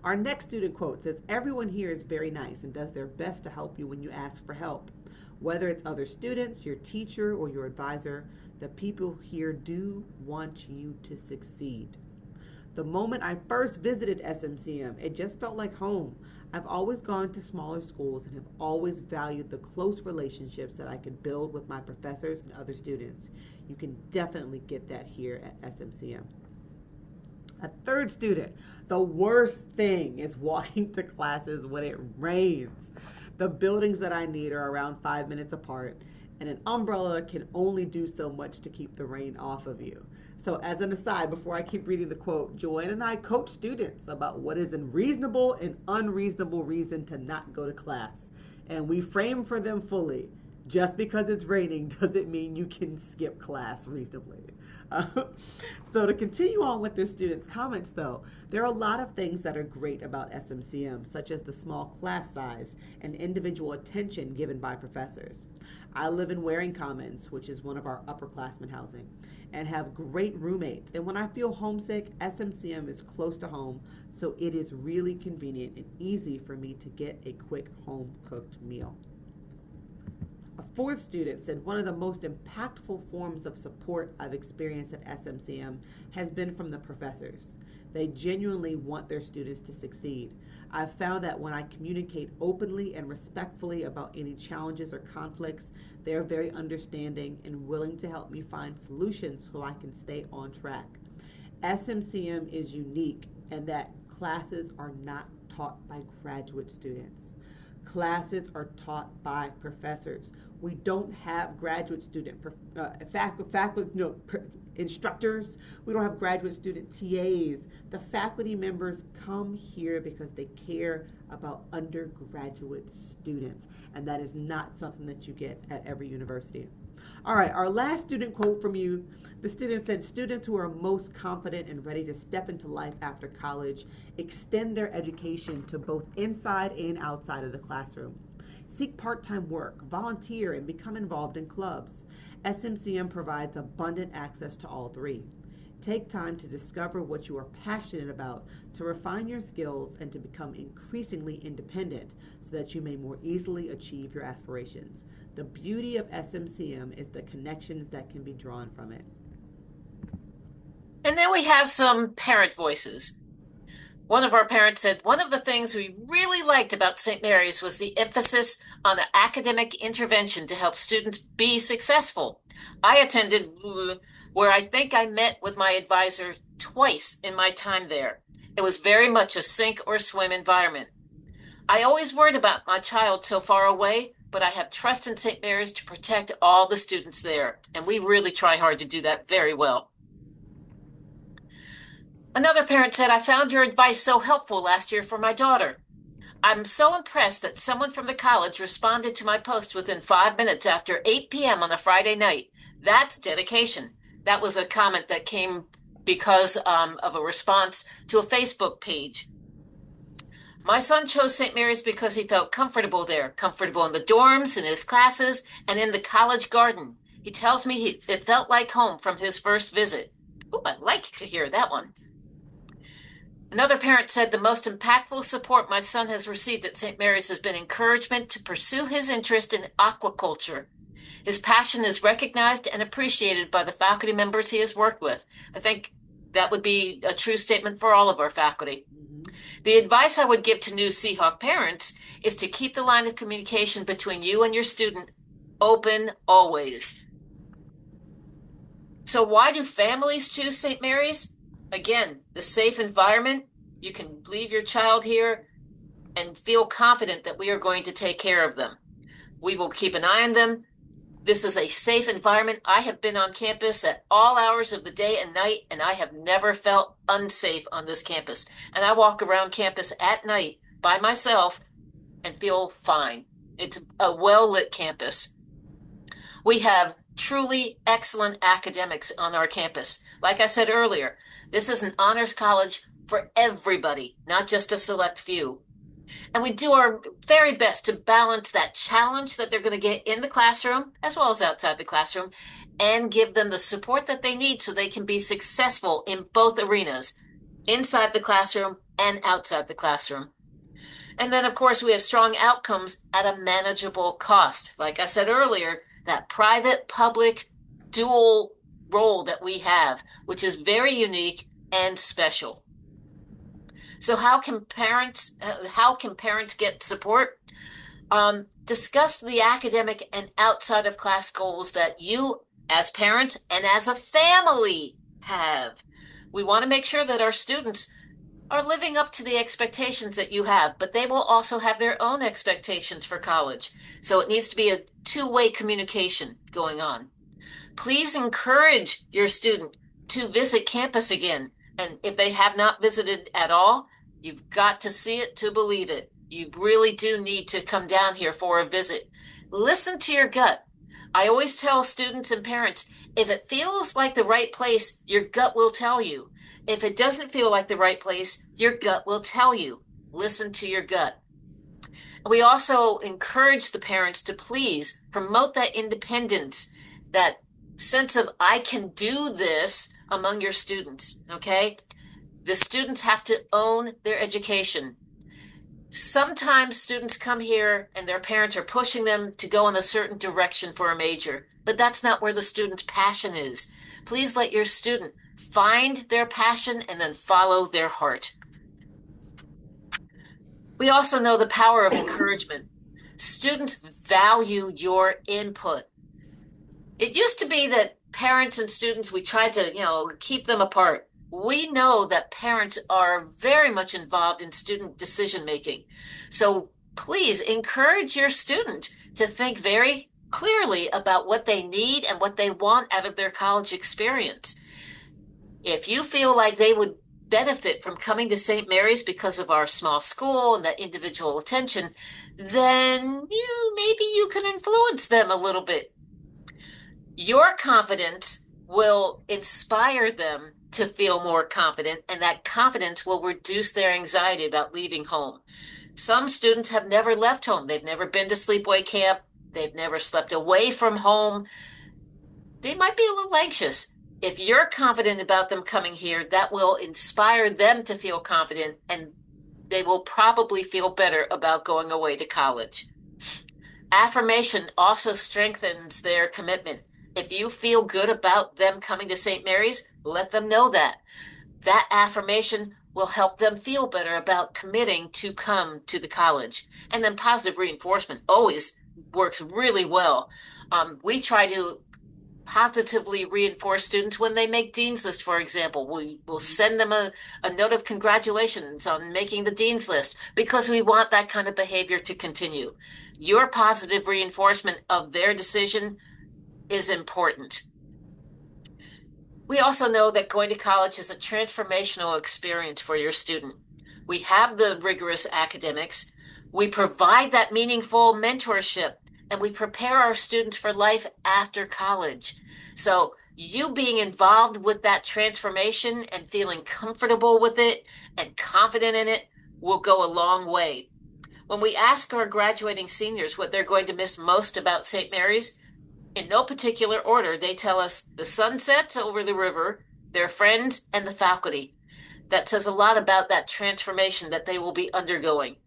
Our next student quote says, everyone here is very nice and does their best to help you when you ask for help. Whether it's other students, your teacher, or your advisor, the people here do want you to succeed. The moment I first visited SMCM, it just felt like home. I've always gone to smaller schools and have always valued the close relationships that I could build with my professors and other students. You can definitely get that here at SMCM. A third student, the worst thing is walking to classes when it rains. The buildings that I need are around 5 minutes apart, and an umbrella can only do so much to keep the rain off of you. So, as an aside, before I keep reading the quote, Joanne and I coach students about what is a reasonable and unreasonable reason to not go to class. And we frame for them fully. Just because it's raining doesn't mean you can skip class reasonably. Uh, so, to continue on with this student's comments, though, there are a lot of things that are great about SMCM, such as the small class size and individual attention given by professors. I live in Waring Commons, which is one of our upperclassmen housing, and have great roommates. And when I feel homesick, SMCM is close to home, so it is really convenient and easy for me to get a quick home cooked meal. A fourth student said one of the most impactful forms of support I've experienced at SMCM has been from the professors. They genuinely want their students to succeed. I've found that when I communicate openly and respectfully about any challenges or conflicts, they are very understanding and willing to help me find solutions so I can stay on track. SMCM is unique in that classes are not taught by graduate students. Classes are taught by professors. We don't have graduate student instructors. We don't have graduate student TAs. The faculty members come here because they care about undergraduate students, and that is not something that you get at every university. All right, our last student quote from you. The student said, students who are most confident and ready to step into life after college extend their education to both inside and outside of the classroom. Seek part-time work, volunteer, and become involved in clubs. SMCM provides abundant access to all three. Take time to discover what you are passionate about, to refine your skills, and to become increasingly independent so that you may more easily achieve your aspirations. The beauty of SMCM is the connections that can be drawn from it. And then we have some parent voices. One of our parents said, one of the things we really liked about St. Mary's was the emphasis on the academic intervention to help students be successful. I attended where I think I met with my advisor twice in my time there. It was very much a sink or swim environment. I always worried about my child so far away, but I have trust in St. Mary's to protect all the students there, and we really try hard to do that very well. Another parent said, I found your advice so helpful last year for my daughter. I'm so impressed that someone from the college responded to my post within 5 minutes after 8 p.m. on a Friday night. That's dedication. That was a comment that came because of a response to a Facebook page. My son chose St. Mary's because he felt comfortable there, comfortable in the dorms, in his classes, and in the college garden. He tells me it felt like home from his first visit. Ooh, I'd like to hear that one. Another parent said the most impactful support my son has received at St. Mary's has been encouragement to pursue his interest in aquaculture. His passion is recognized and appreciated by the faculty members he has worked with. I think that would be a true statement for all of our faculty. The advice I would give to new Seahawk parents is to keep the line of communication between you and your student open always. So why do families choose St. Mary's? Again, the safe environment. You can leave your child here and feel confident that we are going to take care of them. We will keep an eye on them. This is a safe environment. I have been on campus at all hours of the day and night, and I have never felt unsafe on this campus. And I walk around campus at night by myself and feel fine. It's a well-lit campus. We have truly excellent academics on our campus. Like I said earlier, this is an honors college for everybody, not just a select few. And we do our very best to balance that challenge that they're going to get in the classroom as well as outside the classroom and give them the support that they need so they can be successful in both arenas, inside the classroom and outside the classroom. And then, of course, we have strong outcomes at a manageable cost. Like I said earlier, that private-public dual role that we have, which is very unique and special. So how can parents get support? Discuss the academic and outside of class goals that you as parents and as a family have. We want to make sure that our students are living up to the expectations that you have, but they will also have their own expectations for college. So it needs to be a two-way communication going on. Please encourage your student to visit campus again. And if they have not visited at all, you've got to see it to believe it. You really do need to come down here for a visit. Listen to your gut. I always tell students and parents, if it feels like the right place, your gut will tell you. If it doesn't feel like the right place, your gut will tell you. Listen to your gut. We also encourage the parents to please promote that independence, that sense of I can do this among your students, okay? The students have to own their education. Sometimes students come here and their parents are pushing them to go in a certain direction for a major, but that's not where the student's passion is. Please let your student find their passion and then follow their heart. We also know the power of encouragement. Students value your input. It used to be that parents and students, we tried to, keep them apart. We know that parents are very much involved in student decision making. So please encourage your student to think very clearly about what they need and what they want out of their college experience. If you feel like they would benefit from coming to St. Mary's because of our small school and that individual attention, then maybe you can influence them a little bit. Your confidence will inspire them to feel more confident, and that confidence will reduce their anxiety about leaving home. Some students have never left home. They've never been to sleepaway camp. They've never slept away from home. They might be a little anxious. If you're confident about them coming here, that will inspire them to feel confident, and they will probably feel better about going away to college. Affirmation also strengthens their commitment. If you feel good about them coming to St. Mary's, let them know that. That affirmation will help them feel better about committing to come to the college. And then positive reinforcement always works really well. We try to positively reinforce students when they make Dean's List, for example. We'll send them a note of congratulations on making the Dean's List because we want that kind of behavior to continue. Your positive reinforcement of their decision is important. We also know that going to college is a transformational experience for your student. We have the rigorous academics, we provide that meaningful mentorship, and we prepare our students for life after college. So you being involved with that transformation and feeling comfortable with it and confident in it will go a long way. When we ask our graduating seniors what they're going to miss most about St. Mary's, in no particular order, they tell us the sunsets over the river, their friends, and the faculty. That says a lot about that transformation that they will be undergoing.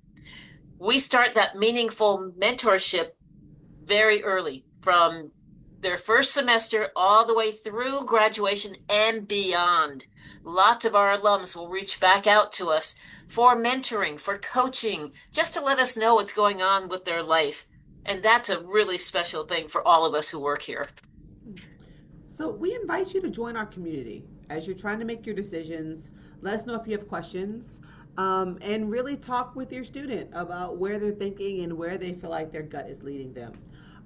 We start that meaningful mentorship very early, from their first semester all the way through graduation and beyond. Lots of our alums will reach back out to us for mentoring, for coaching, just to let us know what's going on with their life. And that's a really special thing for all of us who work here. So we invite you to join our community as you're trying to make your decisions. Let us know if you have questions, and really talk with your student about where they're thinking and where they feel like their gut is leading them.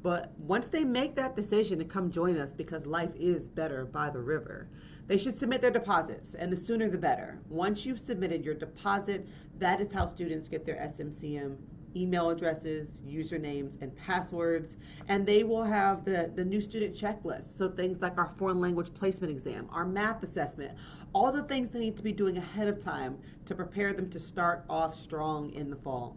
But once they make that decision to come join us because life is better by the river, they should submit their deposits, and the sooner the better. Once you've submitted your deposit, that is how students get their SMCM email addresses, usernames, and passwords, and they will have the new student checklist. So things like our foreign language placement exam, our math assessment, all the things they need to be doing ahead of time to prepare them to start off strong in the fall.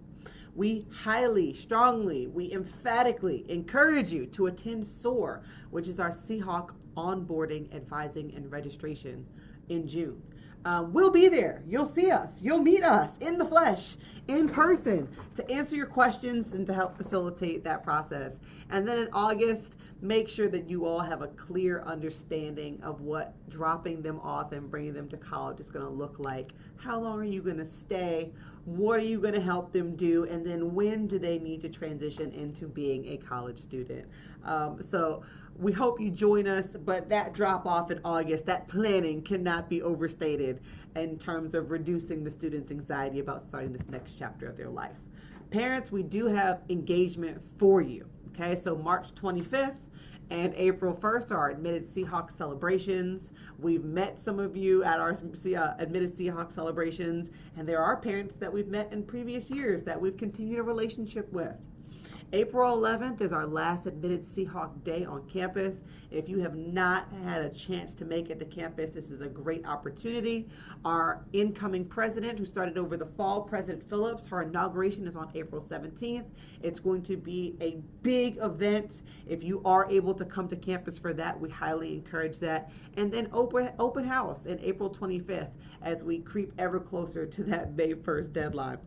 We highly, strongly, we emphatically encourage you to attend SOAR, which is our Seahawks onboarding, advising, and registration in June. We'll be there. You'll see us. You'll meet us in the flesh, in person, to answer your questions and to help facilitate that process. And then in August, make sure that you all have a clear understanding of what dropping them off and bringing them to college is going to look like. How long are you going to stay? What are you going to help them do? And then when do they need to transition into being a college student? So we hope you join us, but that drop off in August, that planning cannot be overstated in terms of reducing the students' anxiety about starting this next chapter of their life. Parents, we do have engagement for you. Okay, so March 25th And April 1st are our Admitted Seahawks celebrations. We've met some of you at our Admitted Seahawks celebrations, and there are parents that we've met in previous years that we've continued a relationship with. April 11th is our last Admitted Seahawk Day on campus. If you have not had a chance to make it to campus, this is a great opportunity. Our incoming president, who started over the fall, President Phillips, her inauguration is on April 17th. It's going to be a big event. If you are able to come to campus for that, we highly encourage that. And then open house on April 25th as we creep ever closer to that May 1st deadline.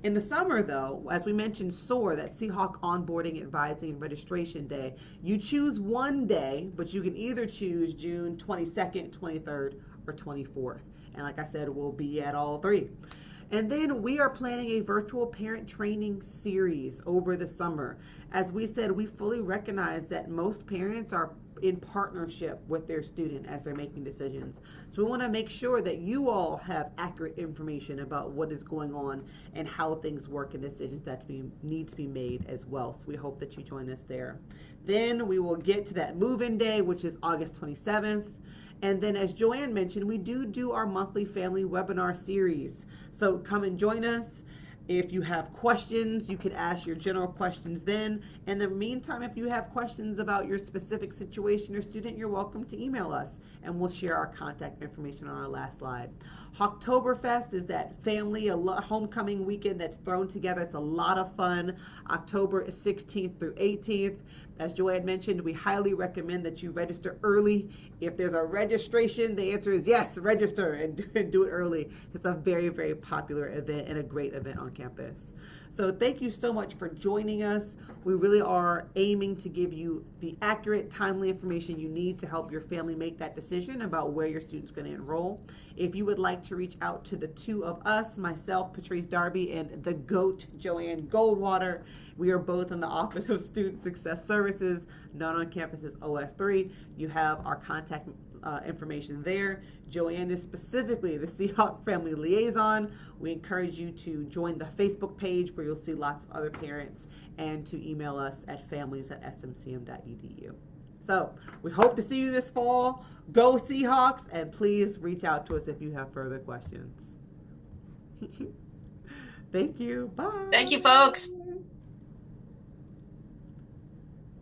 In the summer, though, as we mentioned, SOAR, that Seahawk Onboarding, Advising, and Registration Day, you choose one day, but you can either choose June 22nd, 23rd, or 24th. And like I said, we'll be at all three. And then we are planning a virtual parent training series over the summer. As we said, we fully recognize that most parents are in partnership with their student as they're making decisions. So we want to make sure that you all have accurate information about what is going on and how things work and decisions that need to be made as well. So we hope that you join us there. Then we will get to that move-in day, which is August 27th. And then, as Joanne mentioned, we do our monthly family webinar series. So come and join us. If you have questions, you can ask your general questions then. In the meantime, if you have questions about your specific situation or student, you're welcome to email us, and we'll share our contact information on our last slide. Oktoberfest is that family homecoming weekend that's thrown together. It's a lot of fun. October 16th through 18th. As Joanne mentioned, we highly recommend that you register early. If there's a registration, the answer is yes, register and do it early. It's a very, very popular event and a great event on campus. So thank you so much for joining us. We really are aiming to give you the accurate, timely information you need to help your family make that decision about where your student's going to enroll. If you would like to reach out to the two of us, myself, Patrice Darby, and the GOAT, Joanne Goldwater, we are both in the Office of Student Success Services, known on campus as OS3. You have our contact information there. Joanne is specifically the Seahawk Family Liaison. We encourage you to join the Facebook page where you'll see lots of other parents, and to email us at families@smcm.edu. So we hope to see you this fall. Go Seahawks, and please reach out to us if you have further questions. Thank you. Bye. Thank you, folks.